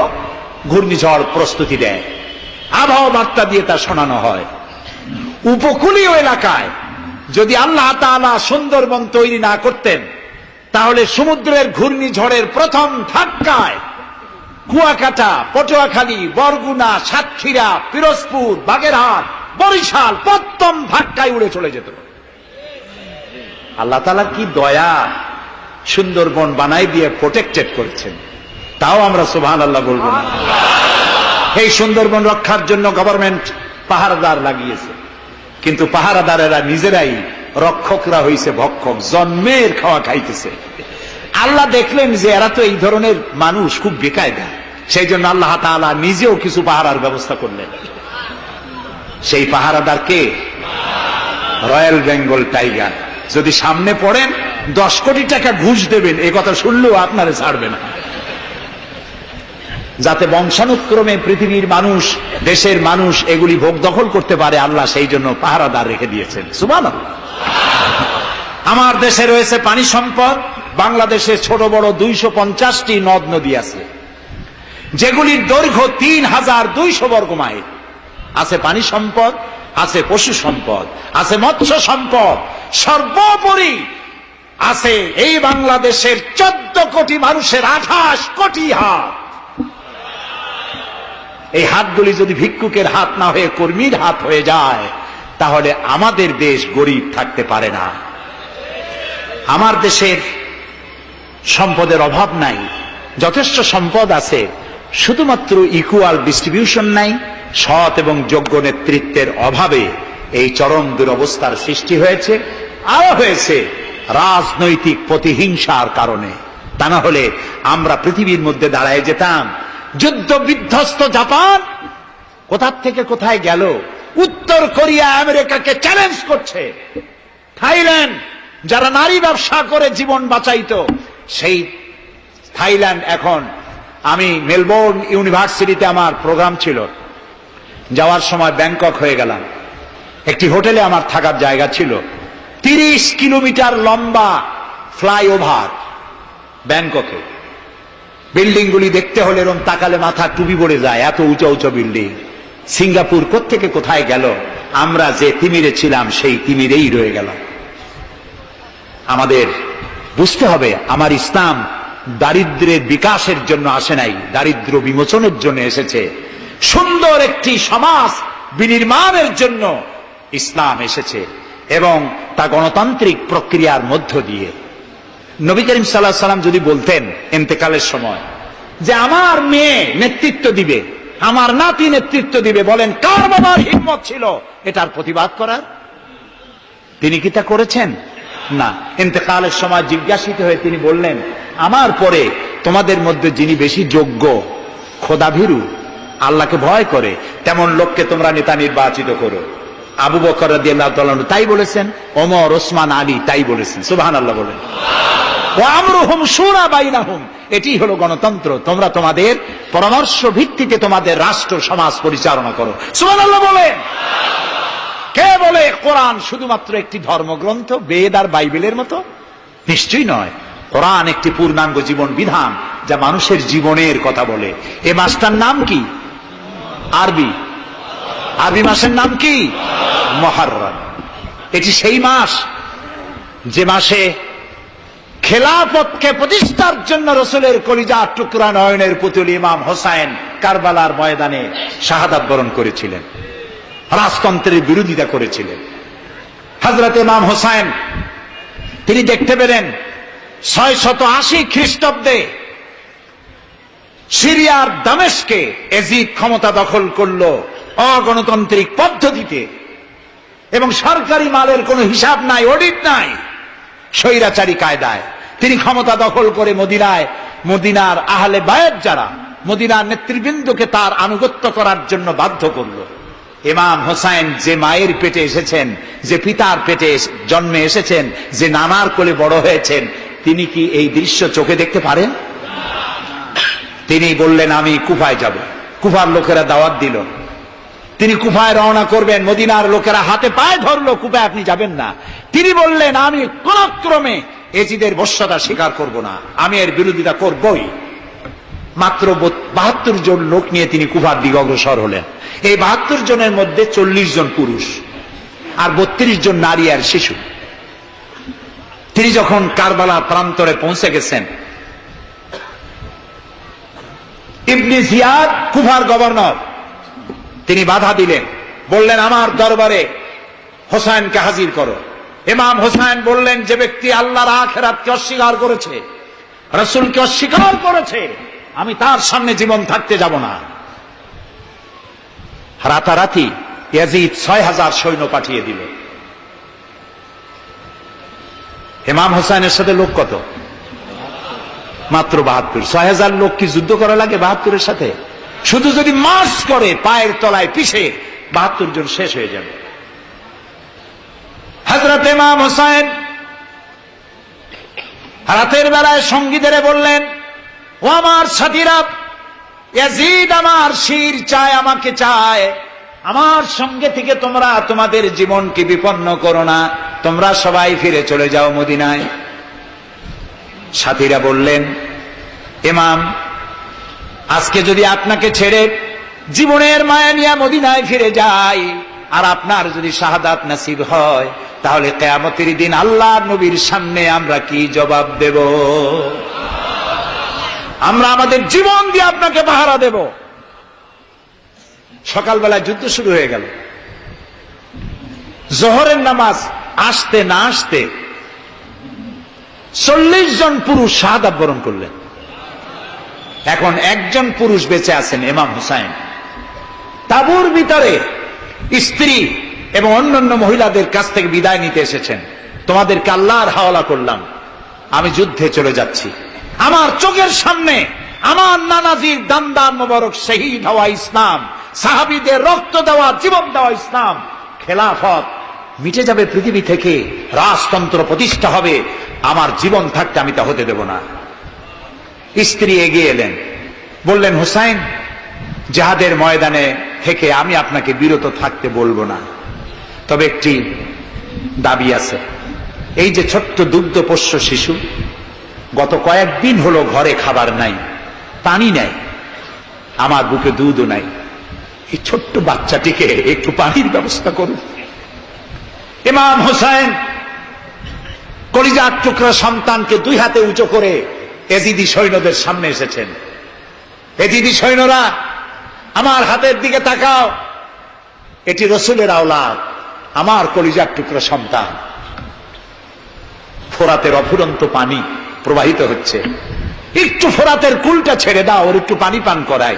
ঘূর্ণিঝড় প্রস্তুতি দেয়। আবহাওয়া বার্তা দিয়ে তা শোনানো হয়। উপকূলীয় এলাকায় যদি আল্লাহ তাআলা সুন্দরবন তৈরি না করতেন, তাহলে সমুদ্রের ঘূর্ণিঝড়ের প্রথম ধাক্কায় কুয়াকাটা, পটুয়াখালী, বরগুনা, সাতক্ষীরা, পিরোজপুর, বাগেরহাট, বরিশাল প্রথম ধাক্কায় উড়ে চলে যেত। আল্লাহ তাআলা কি দয়া, সুন্দরবন বানাই দিয়ে প্রোটেক্টেড করেছেন। তাও আমরা সুবহানাল্লাহ বলবো না? এই সুন্দরবন রক্ষার জন্য গভর্নমেন্ট পাহারাদার লাগিয়েছে, কিন্তু পাহারাদারেরা নিজেরাই রক্ষকরা হইছে ভক্ষক, জন্মের খাওয়া খাইতেছে। আল্লাহ দেখলেন যে এরা তো এই ধরনের মানুষ খুব বেকায়দা, সেই জন্য আল্লাহ তাআলা নিজেও কিছু পাহারার ব্যবস্থা করলেন। সেই পাহারাদার কে? Royal Bengal tiger. যদি সামনে পড়েন 10 কোটি টাকা ঘুষ দেবেন, এ কথা শুনলেও আপনারে ছাড়বে না। যাতে বংশানুক্রমে পৃথিবীর মানুষ, দেশের মানুষ এগুলি ভোগ দখল করতে পারে, আল্লাহ সেই জন্য পাহারাদার রেখে দিয়েছেন। সুবহানাল্লাহ। আমার দেশে রয়েছে পানি সম্পদ। বাংলাদেশে ছোট বড় 250টি নদ নদী আছে, যেগুলির দৈর্ঘ্য 3,200 বর্গ মাইল। আছে পানি সম্পদ, আছে পশু সম্পদ, আছে মৎস্য সম্পদ, সর্বোপরি আছে এই বাংলাদেশের 14 কোটি মানুষের 28 কোটি হাত। এই হাতগুলি যদি ভিক্ষুকের হাত না হয়ে কর্মীর হাত হয়ে যায়, তাহলে আমাদের দেশ গরিব থাকতে পারে না। আমার দেশের সম্পদের অভাব নাই, যথেষ্ট সম্পদ আছে, শুধুমাত্র ইকুয়াল ডিস্ট্রিবিউশন নাই। সৎ এবং যোগ্য নেতৃত্বের অভাবে এই চরম দুরবস্থার সৃষ্টি হয়েছে। আরো হয়েছে রাজনৈতিক প্রতিহিংসার কারণে। তা না হলে আমরা পৃথিবীর মধ্যে দাঁড়ায় যেতাম। যুদ্ধ বিধ্বস্ত জাপান কোথা থেকে কোথায় গেল? উত্তর কোরিয়া আমেরিকাকে চ্যালেঞ্জ করছে। থাইল্যান্ড, যারা নারী ব্যবসা করে জীবন বাঁচাইতো, সেই থাইল্যান্ড এখন, আমি মেলবোর্ন ইউনিভার্সিটিতে আমার প্রোগ্রাম ছিল, যাওয়ার সময় ব্যাংকক হয়ে গেলাম। একটি হোটেলে আমার থাকার জায়গা ছিল। 30 কিলোমিটার লম্বা ফ্লাইওভার ব্যাংককে। বিল্ডিং গুলি দেখতে হলে এরকম তাকালে মাথা টুপি পড়ে যায়, এত উঁচু উঁচু বিল্ডিং। সিঙ্গাপুর কোত্থেকে কোথায় গেল? আমরা যে তিমিরে ছিলাম সেই তিমিরেই রয়ে গেলাম। আমাদের বুঝতে হবে, আমার ইসলাম দারিদ্র্যের বিকাশের জন্য আসে নাই, দারিদ্র বিমোচনের জন্য এসেছে। সুন্দর একটি সমাজ বিনির্মাণের জন্য ইসলাম এসেছে, এবং তা গণতান্ত্রিক প্রক্রিয়ার মধ্য দিয়ে। নবী করিম সাল্লাল্লাহু আলাইহি ওয়াসাল্লাম যদি বলতেন ইন্তেকালের সময় যে আমার মেয়ে নেতৃত্ব দিবে, আমার নাতি নেতৃত্ব দিবে, বলেন কার বাবার হিম্মত ছিল এটার প্রতিবাদ করার? তিনি কি তা করেছেন? না। ইন্তেকালের সময় জিজ্ঞাসিত হয়ে তিনি বললেন, আমার পরে তোমাদের মধ্যে যিনি বেশি যোগ্য, খোদাভীরু, আল্লাহকে ভয় করে, তেমন লোককে তোমরা নেতা নির্বাচিত করো। আবু বকর রাদিয়াল্লাহু তাআলা তাই বলেছেন, ওমর, ওসমান, আলী তাই বলেছেন। সুবহানাল্লাহ বলেন। ওয়া আমরুহুম শুরা বাইনাহুম, এটি হলো গণতন্ত্র। তোমরা তোমাদের পরামর্শ ভিত্তিতে তোমাদের রাষ্ট্র সমাজ পরিচালনা করো। সুবহানাল্লাহ বলেন। কে বলে কোরআন শুধুমাত্র একটি ধর্মগ্রন্থ, বেদ আর বাইবেলের মতো? নিশ্চয়ই নয়। কোরআন একটি পূর্ণাঙ্গ জীবন বিধান, যা মানুষের জীবনের কথা বলে। এ মাসটার নাম কি? আরবি মাসের নাম কি? মুহররম। এটি সেই মাস যে মাসে খেলাফতকে প্রতিষ্ঠার জন্য রাসূলের কলিজার টুকরা নয়নের পুতুল ইমাম হোসাইন কারবালার ময়দানে শাহাদাত বরণ করেছিলেন, রাজতন্ত্রের বিরোধিতা করেছিলেন। হযরত ইমাম হোসাইন তিনি দেখতে পেলেন 680 খ্রিস্টাব্দে সিরিয়ার দামেস্কে এজিদ ক্ষমতা দখল করলো অগণতান্ত্রিক পদ্ধতিতে, এবং সরকারি মালের কোনো হিসাব নাই, অডিট নাই, স্বৈরাচারী কায়দায় তিনি ক্ষমতা দখল করে মদিনার আহলে বায়াত যারা মদিনার নেতৃবৃন্দকে তার আনুগত্য করার জন্য বাধ্য করলো। ইমাম হোসাইন যে মায়ের পেটে এসেছেন, যে পিতার পেটে জন্মে এসেছেন, যে নানার কোলে বড় হয়েছেন, তিনি কি এই দৃশ্য চোখে দেখতে পারেন? তিনি বললেন, আমি কুফায় যাব। কুফার লোকেরা দাওয়াত দিল, তিনি কুফায় রওনা করবেন। মদিনার লোকেরা হাতে পায়ে ধরলো, কুফায় আপনি যাবেন না। তিনি বললেন, আমি কোন ক্রমে এজিদের বশ্যতা স্বীকার করব না, আমি এর বিরোধিতা করবই। মাত্র 72 জন লোক নিয়ে তিনি কুফার দিকে অগ্রসর হলেন। এই 72 জনের মধ্যে 40 জন পুরুষ আর 32 জন নারী আর শিশু। তিনি যখন কারবালার প্রান্তরে পৌঁছে গেছেন, ইবনে জিয়াদ কুফার গভর্নর, তিনি বাধা দিলেন, বললেন, আমার দরবারে হোসাইনকে হাজির করো। ইমাম হোসাইন বললেন, যে ব্যক্তি আল্লাহর আখিরাতকে অস্বীকার করেছে, রাসূলকে অস্বীকার করেছে, আমি তার সামনে জীবন থাকতে যাব না। রাতারাতি ইয়াজিদ 6000 সৈন্য পাঠিয়ে দিল। ইমাম হোসাইনের সাথে লোক কত? মাত্র 72। 6000 লোক কি যুদ্ধ করা লাগে 72-এর সাথে? শুধু যদি মার্চ করে পায়ের তলায় পিষে 72 জন শেষ হয়ে যাবে। হযরত ইমাম হোসাইন রাতের বেলায় সঙ্গীদের বললেন, ও আমার সাথীরা, ইয়াজিদ আমার শির চায়, আমাকে চায়, আমার সঙ্গে থেকে তোমরা তোমাদের জীবনকে বিপন্ন করো না, তোমরা সবাই ফিরে চলে যাও মদিনায়। সাথীরা বললেন, ইমাম, আজকে যদি আপনাকে ছেড়ে জীবনের মায়া নিয়ে মদিনায় ফিরে যাই, আর আপনার যদি শাহাদাত নসিব হয়, তাহলে কিয়ামতের দিন আল্লাহর নবীর সামনে আমরা কি জবাব দেব? আমরা আমাদের জীবন দিয়ে আপনাকে পাহারা দেব। সকালবেলায় যুদ্ধ শুরু হয়ে গেল। জোহরের নামাজ আসতে না আসতে 40 জন পুরুষ শাহাদাত বরণ করলেন। এখন একজন পুরুষ বেঁচে আছেন, ইমাম হুসাইন। তাঁবুর ভিতরে স্ত্রী এবং অন্যান্য মহিলাদের কাছ থেকে বিদায় নিতে এসেছেন। তোমাদেরকে আল্লাহর হাওয়ালা করলাম, আমি যুদ্ধে চলে যাচ্ছি। আমার চোখের সামনে আমার নানাজির দান্দান মোবারক শহীদ হওয়া ইসলাম, সাহাবীদের রক্ত দেওয়া, জীবন দেওয়া ইসলাম, খেলাফত মিটে যাবে পৃথিবী থেকে, রাজতন্ত্র প্রতিষ্ঠা হবে। আমার জীবন থাকতে আমি তা হতে দেব না। স্ত্রী এগিয়ে এলেন, বললেন, হুসাইন, জিহাদের ময়দানে থেকে আমি আপনাকে বিরত থাকতে বলবো না, তবে একটি দাবি আছে। এই যে ছোট্ট দুগ্ধপোষ্য শিশু, গত কয়েকদিন হলো ঘরে খাবার নাই, পানি নাই, আমার বুকে দুধও নাই, এই ছোট্ট বাচ্চাটিকে একটু পানির ব্যবস্থা করুন। ইমাম হুসাইন কলিজার টুকরা সন্তানকে 2 হাতে উঁচু করে এজিদি সৈন্যদের সামনে এসেছেন। এজিদি সৈন্যরা, আমার হাতের দিকে তাকাও, এটি রাসূলের আওলাদ, আমার কলিজার টুকরা সন্তান। ফোরাতের অফুরন্ত পানি প্রবাহিত হচ্ছে, একটু ফোরাতের কুলটা ছেড়ে দাও, ওর একটু পানি পান করাই।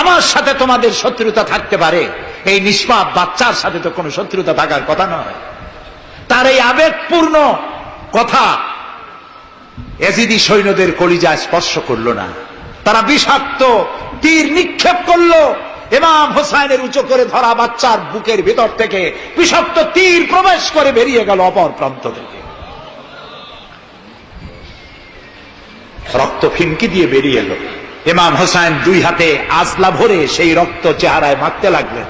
আমার সাথে তোমাদের শত্রুতা থাকতে পারে, এই নিষ্পাপ বাচ্চার সাথে তো কোনো শত্রুতা থাকার কথা নয়। তার এই আবেগপূর্ণ কথা এজিদি সৈন্যদের কলিজায় স্পর্শ করলো না। তারা বিষাক্ত তীর নিক্ষেপ করলো। ইমাম হোসাইনের উঁচু করে ধরা বাচ্চার বুকের ভিতর থেকে বিষাক্ত তীর প্রবেশ করে বেরিয়ে গেল অপর প্রান্ত থেকে। রক্ত ফিনকি দিয়ে বেরিয়ে এলো। ইমাম হোসাইন দুই হাতে আজলা ভরে সেই রক্ত চেহারায় মাখতে লাগলেন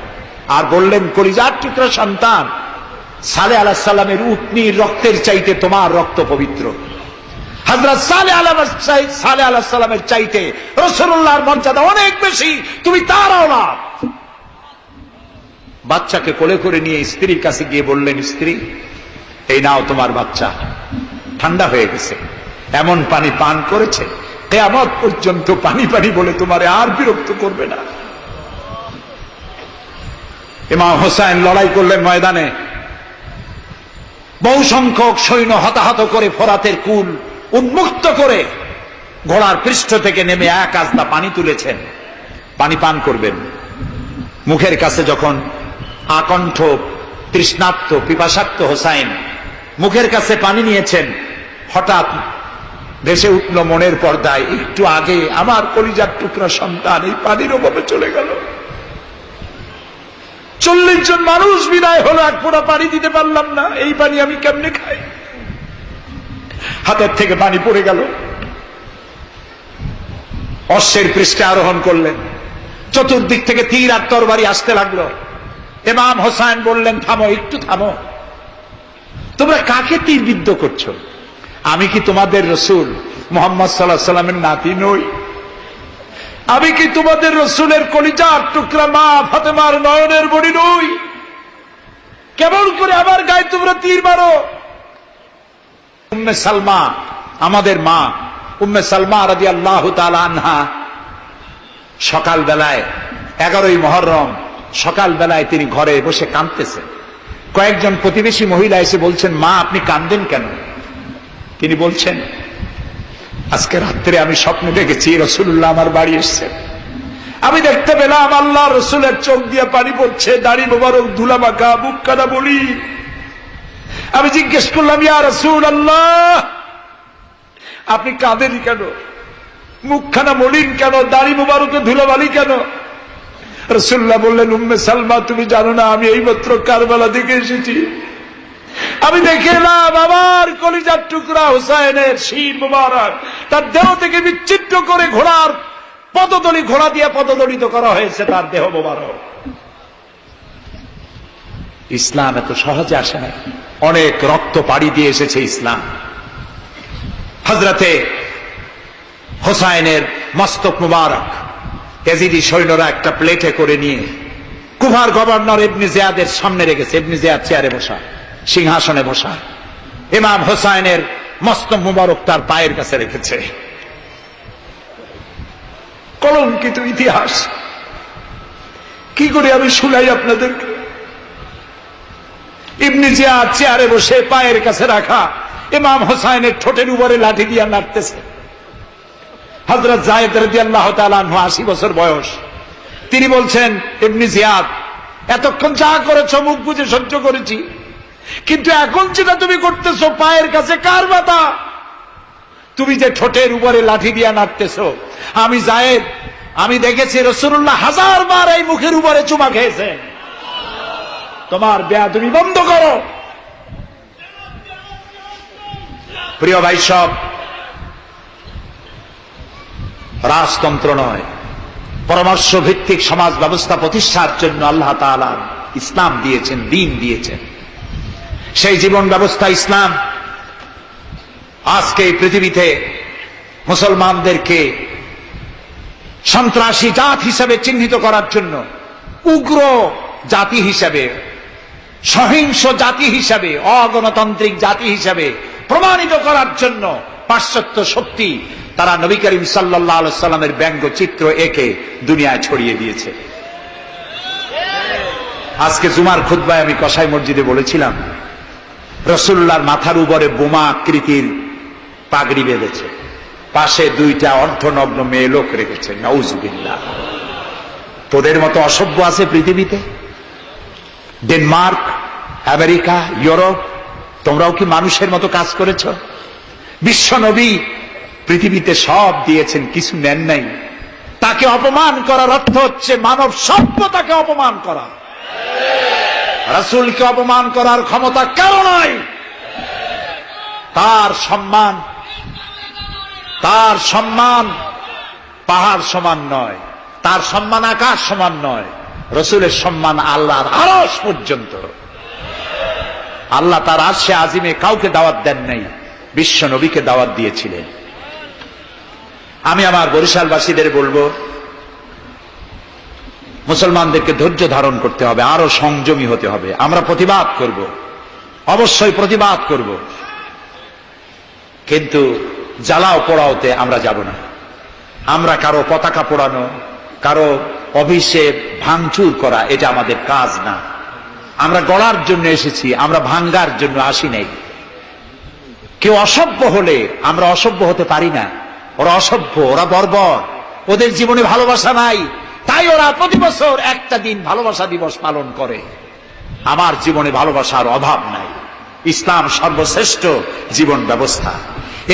আর বললেন, কলিজার টুকরা সন্তান, সালেহ আলাইহিস সালামের উটনির রক্তের চাইতে তোমার রক্ত পবিত্র। হযরত সালেহ আলাইহিস সালামের চাইতে রাসূলুল্লাহর মর্যাদা অনেক বেশি, তুমি তার আওলাদ। বাচ্চাকে কোলে করে নিয়ে স্ত্রীর কাছে গিয়ে বললেন, স্ত্রী, এই নাও তোমার বাচ্চা, ঠান্ডা হয়ে গেছে, এমন পানি পান করেছে কিয়ামত পর্যন্ত পানি পানি বলে তোমারে আর বিরক্ত করবে না। ইমাম হোসাইন লড়াই করলেন ময়দানে। বহু সংখ্যক সৈন্য হতাহত করে ফোরাতের কুল উন্মুক্ত করে ঘোড়ার পৃষ্ঠ থেকে নেমে এক আজলা পানি তুলেছেন, পানি পান করবেন। মুখের কাছে যখন আকণ্ঠ তৃষ্ণার্ত পিপাসার্ত হোসাইন মুখের কাছে পানি নিয়েছেন, হঠাৎ ভেসে উঠল মনের পর্দায়, একটু আগে আমার কলিজার টুকরা সন্তান এই পানির অভাবে চলে গেল। 40 জন মানুষ বিদায় হলো, এক ফোঁটা পানি দিতে পারলাম না, এই পানি আমি কেমনে খাই? হাতের থেকে পানি পড়ে গেল। অশ্বের পৃষ্ঠে আরোহণ করলেন। চতুর্দিক থেকে তীর আর তরবারি আসতে লাগলো। ইমাম হোসাইন বললেন, থামো, একটু থামো, তোমরা কাকে তীরবিদ্ধ করছো? আমি কি তোমাদের রসুল মুহাম্মদ সাল্লাল্লাহু আলাইহি সাল্লামের নাতি নই? আমি কি তোমাদের রসুলের কলিজার টুকরা মা ফাতেমার নয়নের বড়ি নই? কেমন করে আমার গায়ে তোমরা তীর মারো? উম্মে সালমা, আমাদের মা উম্মে সালমা রাদিয়াল্লাহু তাআলা আনহা, সকাল বেলায় 11ই মুহররম সকাল বেলায় তিনি ঘরে বসে কাঁদতেছেন। কয়েকজন প্রতিবেশী মহিলা এসে বলছেন, মা আপনি কাঁদেন কেন? তিনি বলছেন, আজকে রাত্রে আমি স্বপ্নে দেখেছি রাসূলুল্লাহ আমার বাড়ি এসেছেন। আমি দেখতে পেলাম আল্লাহ রসুলের চোখ দিয়ে পানি পড়ছে, দাড়ি মোবারক ধুলা মাখা, বুক কাটা বলি। আমি জিজ্ঞেস করলাম, ইয়া রাসূলুল্লাহ, আপনি কাঁদেন কেন? মুখখানা মলিন কেন? দাড়ি মোবারকে ধুলাবালি কেন? রাসূলুল্লাহ বললেন, উম্মে সালমা, তুমি জানো না আমি এইমাত্র কারবালা থেকে এসেছি। আমি দেখে এলাম আমার কলিজার টুকরা হুসাইনের শির মোবারক তার দেহ থেকে বিচ্ছিন্ন করে ঘোড়ার পদতলি, ঘোড়া দিয়ে পদদলিত করা হয়েছে তার দেহ মোবারক। ইসলাম এত সহজে আসে না, অনেক রক্ত পাড়ি দিয়ে এসেছে ইসলাম। হযরতে হোসাইনের মস্তক মুবারক ইয়াজিদি সৈন্যরা একটা প্লেটে করে নিয়ে কুফার গভর্নর ইবনে জিয়াদের সামনে রেখেছে। ইবনে জিয়াদ চেয়ারে বসা, সিংহাসনে বসা, ইমাম হোসাইনের মস্তক মুবারক তার পায়ের কাছে রেখেছে। কলঙ্কিত ইতিহাস, কি করে আমি শুনাই আপনাদেরকে? ইবনে জিয়াদ চেয়ারে বসে পায়ের কাছে রাখা ইমাম হোসাইনের ঠোঁটের উপরে লাঠি দিয়ে নাড়তেছে। হযরত যায়েদ রাদিয়াল্লাহু তাআলা আনহু 80 বছর বয়স, তিনি বলছেন, ইবনে জিয়াদ, এতক্ষণ যা করেছ মুখ বুজে সহ্য করেছি, কিন্তু এখন যেটা তুমি করতেছো পায়ের কাছে কার ব্যথা? তুমি যে ঠোঁটের উপরে লাঠি দিয়া নাড়তেছো, আমি যায়েদ, আমি দেখেছি রাসূলুল্লাহ 1000 বার এই মুখের উপরে চুমা খেয়েছেন। তোমার বেয়াদবি বন্ধ করো। প্রিয় ভাই সব, রাজতন্ত্র নয়, পরামর্শ ভিত্তিক সমাজ ব্যবস্থা প্রতিষ্ঠার জন্য আল্লাহ তাআলা ইসলাম দিয়েছেন, দ্বীন দিয়েছেন। সেই জীবন ব্যবস্থা ইসলাম আজকে এই পৃথিবীতে মুসলমানদেরকে সন্ত্রাসী জাত হিসেবে চিহ্নিত করার জন্য, উগ্র জাতি হিসেবে, সহিংস জাতি হিসেবে, অগণতান্ত্রিক জাতি হিসেবে প্রমাণিত করার জন্য পাশ্চাত্য শক্তি তারা নবী করিম সাল্লাল্লাহু আলাইহি ওয়াসাল্লামের ব্যঙ্গ চিত্র এঁকে দুনিয়ায় ছড়িয়ে দিয়েছে। আজকে জুমার খুতবায় আমি কসাই মসজিদে বলেছিলাম, রাসূলুল্লাহর মাথার উপরে বোমা আকৃতির পাগড়ি বেঁধেছে, পাশে 2টা অর্ধনগ্ন মেয়ে লোক রেখেছে। নাউজুবিল্লাহ। তোদের মতো অসভ্য আছে পৃথিবীতে? ডেনমার্ক, আমেরিকা, ইউরোপ, তোমরাও কি মানুষের মতো কাজ করেছ? বিশ্ব নবী পৃথিবীতে সব দিয়েছেন, কিছু নেন নাই। তাকে অপমান করার অর্থ হচ্ছে মানব সভ্যতাকে অপমান করা। রাসূলকে অপমান করার ক্ষমতা কারো নাই। তার সম্মান পাহাড় সমান নয়, তার সম্মান আকাশ সমান নয়। রাসূলের সম্মান আল্লাহর আরশ পর্যন্ত। আল্লাহ তার আরশে আজিমে কাউকে দাওয়াত দেন নাই, বিশ্ব নবীকে দাওয়াত দিয়েছিলেন। আমি আমার বরিশালবাসীদের বলবো, মুসলমানদেরকে ধৈর্য ধারণ করতে হবে, আরো সংযমী হতে হবে। আমরা প্রতিবাদ করব, অবশ্যই প্রতিবাদ করব, কিন্তু জ্বালাও পোড়াওতে আমরা যাব না। আমরা কারো পতাকা পোড়ানো, কারো অফিসে ভাঙচুর করা, এটা আমাদের কাজ না। আমরা গড়ার জন্য এসেছি, আমরা ভাঙ্গার জন্য আসি নাই। কেউ অসভ্য হলে আমরা অসভ্য হতে পারি না। ওরা অসভ্য, ওরা বর্বর, ওদের জীবনে ভালোবাসা নাই, তাই ওরা প্রতি বছর একটা দিন ভালোবাসা দিবস পালন করে। আমার জীবনে ভালোবাসার অভাব নাই। ইসলাম সর্বশ্রেষ্ঠ জীবন ব্যবস্থা।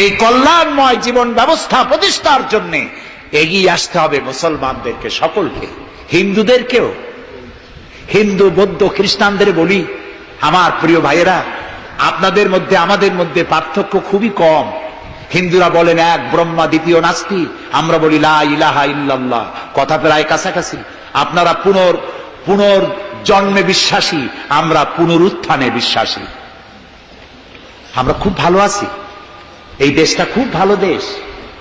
এই কল্যাণময় জীবন ব্যবস্থা প্রতিষ্ঠার জন্য এগিয়ে আসতে হবে মুসলমানদেরকে, সকলকে, হিন্দুদেরকেও। হিন্দু, বৌদ্ধ, খ্রিস্টানদের বলি, আমার প্রিয় ভাইয়েরা, আপনাদের মধ্যে আমাদের মধ্যে পার্থক্য খুবই কম। হিন্দুরা বলেন এক ব্রহ্মা, দ্বিতীয় নাস্তি। আমরা বলি লা ইলাহা ইল্লাল্লাহ, কথা প্রায় কাছাকাছি। আপনারা পুনর্জন্মে বিশ্বাসী, আমরা পুনরুত্থানে বিশ্বাসী। আমরা খুব ভালো আছি, এই দেশটা খুব ভালো দেশ,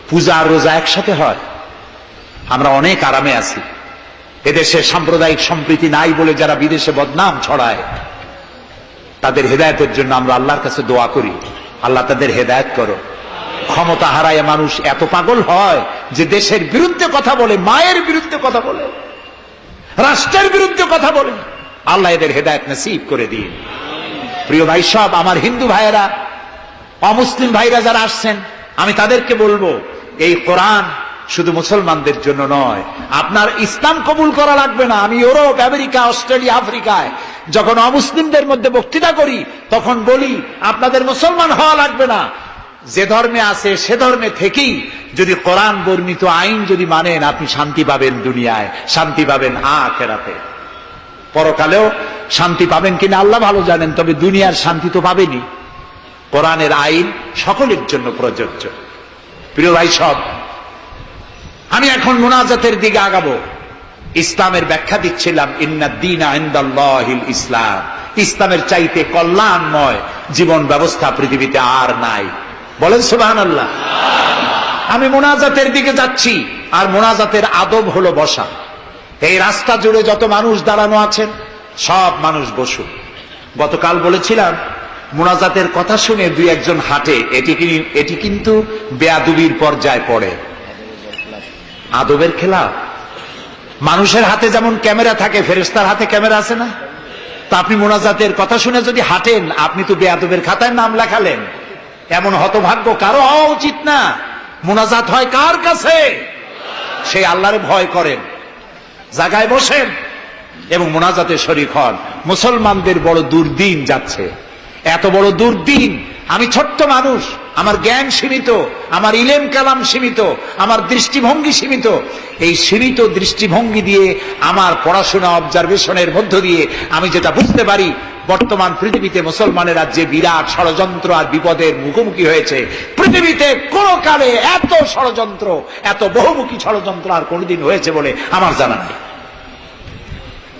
পূজা আর রোজা একসাথে হয়, আমরা অনেক আরামে আছি। এদেশে সাম্প্রদায়িক সম্প্রীতি নাই বলে যারা বিদেশে বদনাম ছড়ায়, তাদের হেদায়েতের জন্য আমরা আল্লাহর কাছে দোয়া করি, আল্লাহ তাদের হেদায়েত করো। ক্ষমতা হারায় মানুষ এত পাগল হয় যে দেশের বিরুদ্ধে কথা বলে, মায়ের বিরুদ্ধে কথা বলে, রাষ্ট্রের বিরুদ্ধে কথা বলে। আল্লাহ এদের হেদায়েত নসিব করে দিন। প্রিয় ভাই সব, আমার হিন্দু ভাইয়েরা, অমুসলিম ভাইরা যারা আসছেন, আমি তাদেরকে বলবো, এই কোরআন শুধু মুসলমানদের জন্য নয়। আপনার ইসলাম কবুল করা লাগবে না। আমি ইউরোপ, আমেরিকা, অস্ট্রেলিয়া, আফ্রিকায় যখন অমুসলিমদের মধ্যে বক্তৃতা করি, তখন বলি আপনাদের মুসলমান হওয়া লাগবে না। যে ধর্মে আছে সে ধর্মে থেকেই যদি কোরআন বর্ণিত আইন যদি মানেন, আপনি শান্তি পাবেন দুনিয়ায়, শান্তি পাবেন আখিরাতে। পরকালেও শান্তি পাবেন কিনা আল্লাহ ভালো জানেন, তবে দুনিয়ার শান্তি তো পাবেনই। কোরআনের আইন সকলের জন্য প্রযোজ্য। প্রিয় ভাই সব, আমি এখন মুনাজাতের দিকে আগাবো। ইসলামের ব্যাখ্যা দিচ্ছিলাম, ইন্নাদ দীনা ইনদাল্লাহিল ইসলাম। ইসলামের চাইতে কল্যাণময় জীবন ব্যবস্থা পৃথিবীতে আর নাই। বলেন সুবহানাল্লাহ। আমি মুনাজাতের দিকে যাচ্ছি, আর মুনাজাতের আদব হলো বসা। এই রাস্তা জুড়ে যত মানুষ দাঁড়ানো আছেন, সব মানুষ বসুন। গতকাল বলেছিলাম, মুনাজাতের কথা শুনে দুই একজন হাঁটে, এটি কিন্তু বেয়াদবির পর্যায়ে পড়ে, আদবের খেলা। মানুষের হাতে যেমন ক্যামেরা থাকে, ফেরেশতার হাতে ক্যামেরা আছে না? তা আপনি মুনাজাতের কথা শুনে যদি হাঁটেন, আপনি তো বেয়াদবের খাতায় নাম লেখালেন। এমন হতভাগ্য কারো হওয়া উচিত না। মুনাজাত হয় কার কাছে? সেই আল্লাহরে ভয় করেন, জায়গায় বসেন এবং মুনাজাতে শরীক হন। মুসলমানদের বড় দুর্দিন যাচ্ছে, এত বড় দুর্দিন। আমি ছোট্ট মানুষ, আমার জ্ঞান সীমিত, আমার ইলেম কালাম সীমিত, আমার দৃষ্টিভঙ্গি সীমিত। এই সীমিত দৃষ্টিভঙ্গি দিয়ে, আমার পড়াশোনা অবজারভেশনের মধ্য দিয়ে আমি যেটা বুঝতে পারি, বর্তমান পৃথিবীতে মুসলমানেরা যে বিরাট ষড়যন্ত্র আর বিপদের মুখোমুখি হয়েছে, পৃথিবীতে কোন কালে এত ষড়যন্ত্র, এত বহুমুখী ষড়যন্ত্র আর কোনদিন হয়েছে বলে আমার জানা নেই।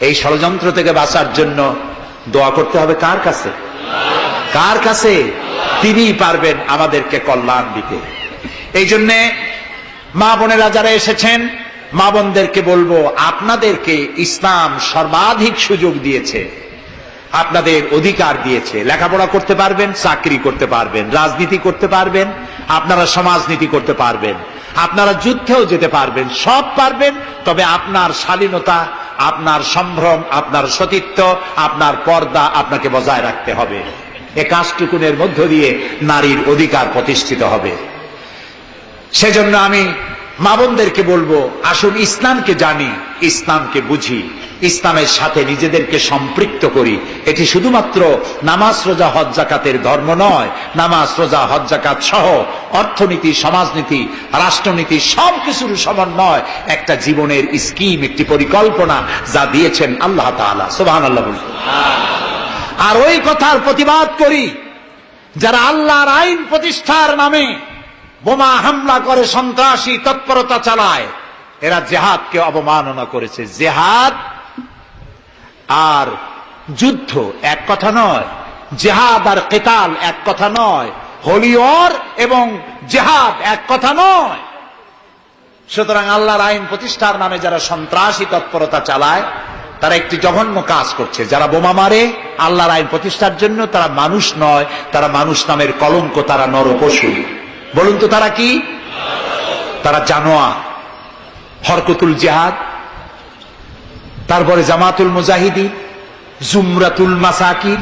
এই ষড়যন্ত্র থেকে বাঁচার জন্য দোয়া করতে হবে কার কাছে? কার কাছে? তিনিই পারবেন আমাদেরকে কল্যাণ দিতে। এই জন্যে মা বোনেরা যারা এসেছেন, মা বোনদেরকে বলবো, আপনাদেরকে ইসলাম সর্বাধিক সুযোগ দিয়েছে, আপনাদের অধিকার দিয়েছে। লেখাপড়া করতে পারবেন, চাকরি করতে পারবেন, রাজনীতি করতে পারবেন, আপনারা সমাজনীতি করতে পারবেন, আপনারা যুদ্ধেও যেতে পারবেন, সব পারবেন। তবে আপনার শালীনতা, আপনার সম্ভ্রম, আপনার সতীত্ব, আপনার পর্দা আপনাকে বজায় রাখতে হবে। এ কাজটুকুনের মধ্য দিয়ে নারীর অধিকার প্রতিষ্ঠিত হবে। সেজন্য আমি মা বোনদেরকে বলবো, আসুন ইসলামকে জানি, ইসলামকে বুঝি। ইসলামের সাথে নিজেদেরকে সম্পৃক্ত করি। এটি শুধুমাত্র নামাজ রোজা হজ জাকাতের ধর্ম নয়, নামাজ রোজা হজ জাকাত সহ অর্থনীতি, সমাজনীতি, রাষ্ট্রনীতি সবকিছুর সমন্বয় একটা জীবনের স্কিম, একটি পরিকল্পনা যা দিয়েছেন আল্লাহ তাআলা। সুবহানাল্লাহ বলুন। আর ওই কথার প্রতিবাদ করি যারা আল্লাহর আইন প্রতিষ্ঠার নামে বোমা হামলা করে, সন্ত্রাসী তৎপরতা চালায়, এরা জিহাদকে অবমাননা করেছে। জিহাদ আর যুদ্ধ এক কথা নয়, জিহাদ আর কিতাল এক কথা নয়, হোলি ওয়ার এবং জিহাদ এক কথা নয়। সুতরাং আল্লাহর আইন প্রতিষ্ঠার নামে যারা সন্ত্রাসী তৎপরতা চালায় তারা একটি জঘন্য কাজ করছে। যারা বোমা মারে আল্লাহর আইন প্রতিষ্ঠার জন্য, তারা মানুষ নয়, তারা মানুষ নামের কলঙ্ক, তারা নরপশু। বলুন তো তারা কি? তারা জানোয়ার। হরকতুল জিহাদ, তারপরে জামাতুল মুজাহিদিন, জুমরাতুল মাসাকিন,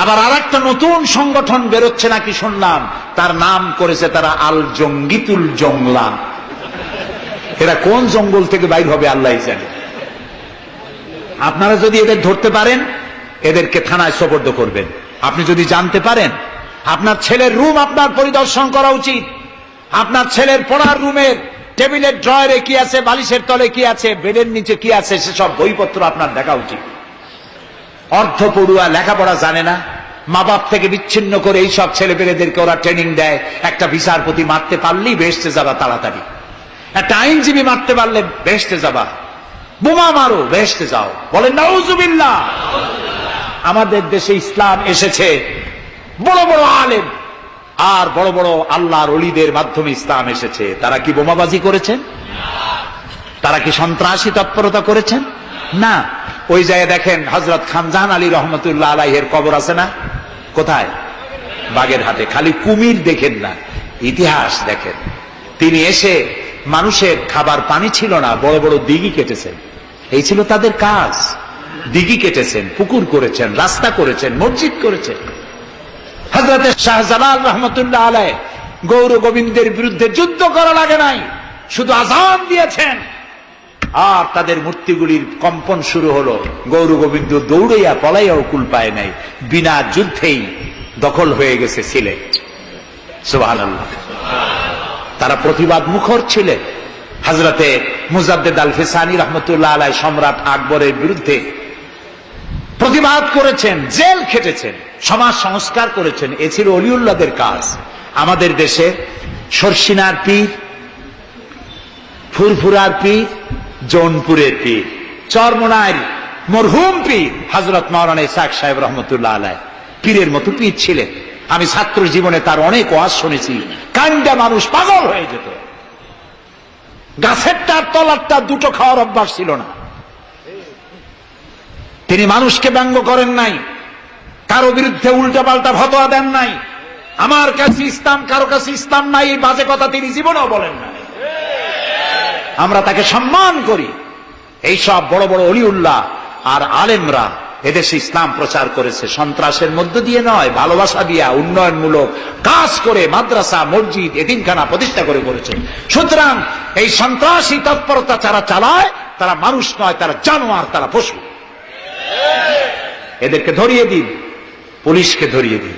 আবার আরেকটা নতুন সংগঠন বেরোচ্ছে নাকি শুনলাম, তার নাম করেছে তারা আল জঙ্গিতুল জংলা। এরা কোন জঙ্গল থেকে বাইর হবে আল্লাহই জানে। আপনারা যদি এদের ধরতে পারেন, এদেরকে থানায় সোপর্দ করবেন। আপনি যদি জানতে পারেন, আপনার ছেলের রুম আপনার পরিদর্শন করা উচিত। আপনার ছেলের পড়ার রুমের টেবিলের ড্রয়ারে কি আছে, বালিশের তলে কি আছে, বেডের নিচে কি আছে, সেসব বইপত্র আপনার দেখা উচিত। অর্ধ পড়ুয়া, লেখাপড়া জানে না, মা বাপ থেকে বিচ্ছিন্ন করে এইসব ছেলে পেলেদেরকে ওরা ট্রেনিং দেয়। একটা বিচারপতি মারতে পারলেই বেহেশতে যাবা তাড়াতাড়ি, একটা আইনজীবী মারতে পারলে বেহেশতে যাবা, বোমা মারো বেহেশতে যাও। বলেন নাউজুবিল্লাহ। আমাদের দেশে ইসলাম এসেছে বড় বড় আলেম আর বড় বড় আল্লাহর ওলিদের মাধ্যমে ইসলাম এসেছে। তারা কি বোমাবাজি করেছেন? তারা কি সন্ত্রাসী তৎপরতা করেছেন? না। ওই জায়গায় দেখেন হযরত খানজাহান আলী রহমতুল্লাহ আলাইহির কবর আছে না? কোথায়? বাগেরহাটে। খালি কুমির দেখেন না, ইতিহাস দেখেন। তিনি এসে, মানুষের খাবার পানি ছিল না, বড় বড় দিঘি কেটেছেন। এই ছিল তাদের কাজ। দিঘি কেটেছেন, পুকুর করেছেন, রাস্তা করেছেন, মসজিদ করেছেন। হযরত শাহজালাল রহমতুল্লাহ আলাইহি গৌর গোবিন্দের বিরুদ্ধে যুদ্ধ করা লাগে নাই, শুধু আযান দিয়েছেন আর তাদের মূর্তিগুলির কম্পন শুরু হলো। গৌর গোবিন্দ দৌড়াইয়া পলাইয়াও কুল পায় নাই, বিনা যুদ্ধেই দখল হয়ে গেছে সিলেট। সুবহানাল্লাহ। তারা প্রতিবাদ মুখর ছিলেন। হযরতে মুজাদ্দেদ আল ফিসানি রহমতুল্লাহ আলাইহি সম্রাট আকবরের বিরুদ্ধে প্রতিবাদ করেছেন, জেল খেটেছেন, সমাজ সংস্কার করেছেন। এ ছিল অলিউল্লাহদের কাজ। আমাদের দেশে শর্ষিনার পীর, ফুরফুরার পীর, জৌনপুরের পীর, চরমোনাইর মরহুম পীর হযরত মাওলানা ইসহাক সাহেব রহমতুল্লাহ আলাইহি পীরের মতো পীর ছিলেন। আমি ছাত্র জীবনে তার অনেক ওয়াজ শুনেছি। কান্দা মানুষ পাগল হয়ে যেত। গাছের তার তলারটা দুটো খাওয়ার অভ্যাস ছিল না। তিনি মানুষকে ব্যঙ্গ করেন নাই, কারো বিরুদ্ধে উল্টাপাল্টা ফতোয়া দেন নাই। আমার কাছে ইসলাম, কারো কাছে ইসলাম নাই, এই বাজে কথা তিনি জীবনেও বলেন না। আমরা তাকে সম্মান করি। এই সব বড় বড় অলিউল্লাহ আর আলেমরা এদেশে ইসলাম প্রচার করেছে, সন্ত্রাসের মধ্য দিয়ে নয়, ভালোবাসা দিয়া, উন্নয়নমূলক কাজ করে, মাদ্রাসা, মসজিদ, এতিমখানা প্রতিষ্ঠা করে করেছে। সুতরাং এই সন্ত্রাসী তৎপরতা যারা চালায় তারা মানুষ নয়, তারা জানোয়ার, তারা পশু। এদেরকে ধরিয়ে দিন, পুলিশকে ধরিয়ে দিন।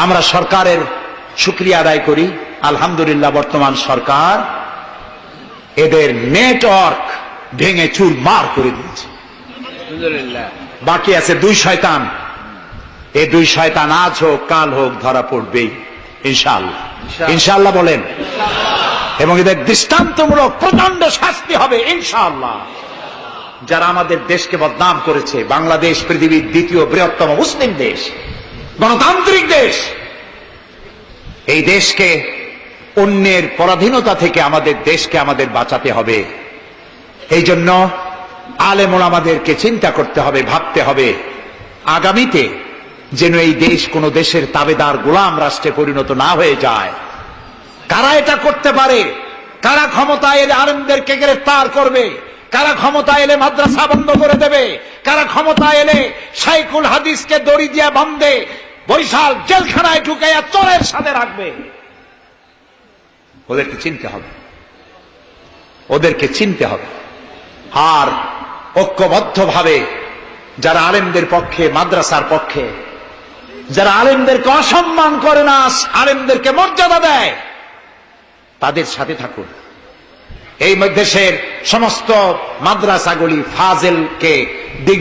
আমরা সরকারের শুকরিয়া আদায় করি। আলহামদুলিল্লাহ, বর্তমান সরকার এদের নেটওয়ার্ক ভেঙে চুরমার করে দিয়েছে। বাকি আছে দুই শয়তান। এই দুই শয়তান আজ হোক কাল হোক ধরা পড়বেই ইনশাআল্লাহ। ইনশাআল্লাহ বলেন। এবং এদের দৃষ্টান্তমূলক প্রচন্ড শাস্তি হবে ইনশাআল্লাহ। যারা আমাদের দেশকে বদনাম করেছে, বাংলাদেশ পৃথিবীর দ্বিতীয় বৃহত্তম মুসলিম দেশ, গণতান্ত্রিক দেশ, এই দেশকে অন্যের পরাধীনতা থেকে আমাদের দেশকে আমাদের বাঁচাতে হবে। এই জন্য আলেম ওলামাদেরকে চিন্তা করতে হবে, ভাবতে হবে আগামীতে যেন এই দেশ কোন দেশের তাবেদার গোলাম রাষ্ট্রে পরিণত না হয়ে যায়। কারা এটা করতে পারে? কারা ক্ষমতা এলে আলেমদেরকে গ্রেফতার করবে? কারা ক্ষমতা এলে মাদ্রাসা বন্ধ করে দেবে? কারা ক্ষমতা এলে শাইখুল হাদিসকে দড়ি দিয়া বাঁধে বরিশাল জেলখানায় ঢুকাইয়া চোরের সাথে রাখবে? ওদেরকে চিনতে হবে, ওদেরকে চিনতে হবে। আর ঐক্যবদ্ধভাবে যারা আলেমদের পক্ষে, মাদ্রাসার পক্ষে, যারা আলেমদেরকে অসম্মান করে না, আলেমদেরকে মর্যাদা দেয়, তাদের সাথে থাকুন। এই দেশের সমস্ত মাদ্রাসাগুলি ফাজেলকে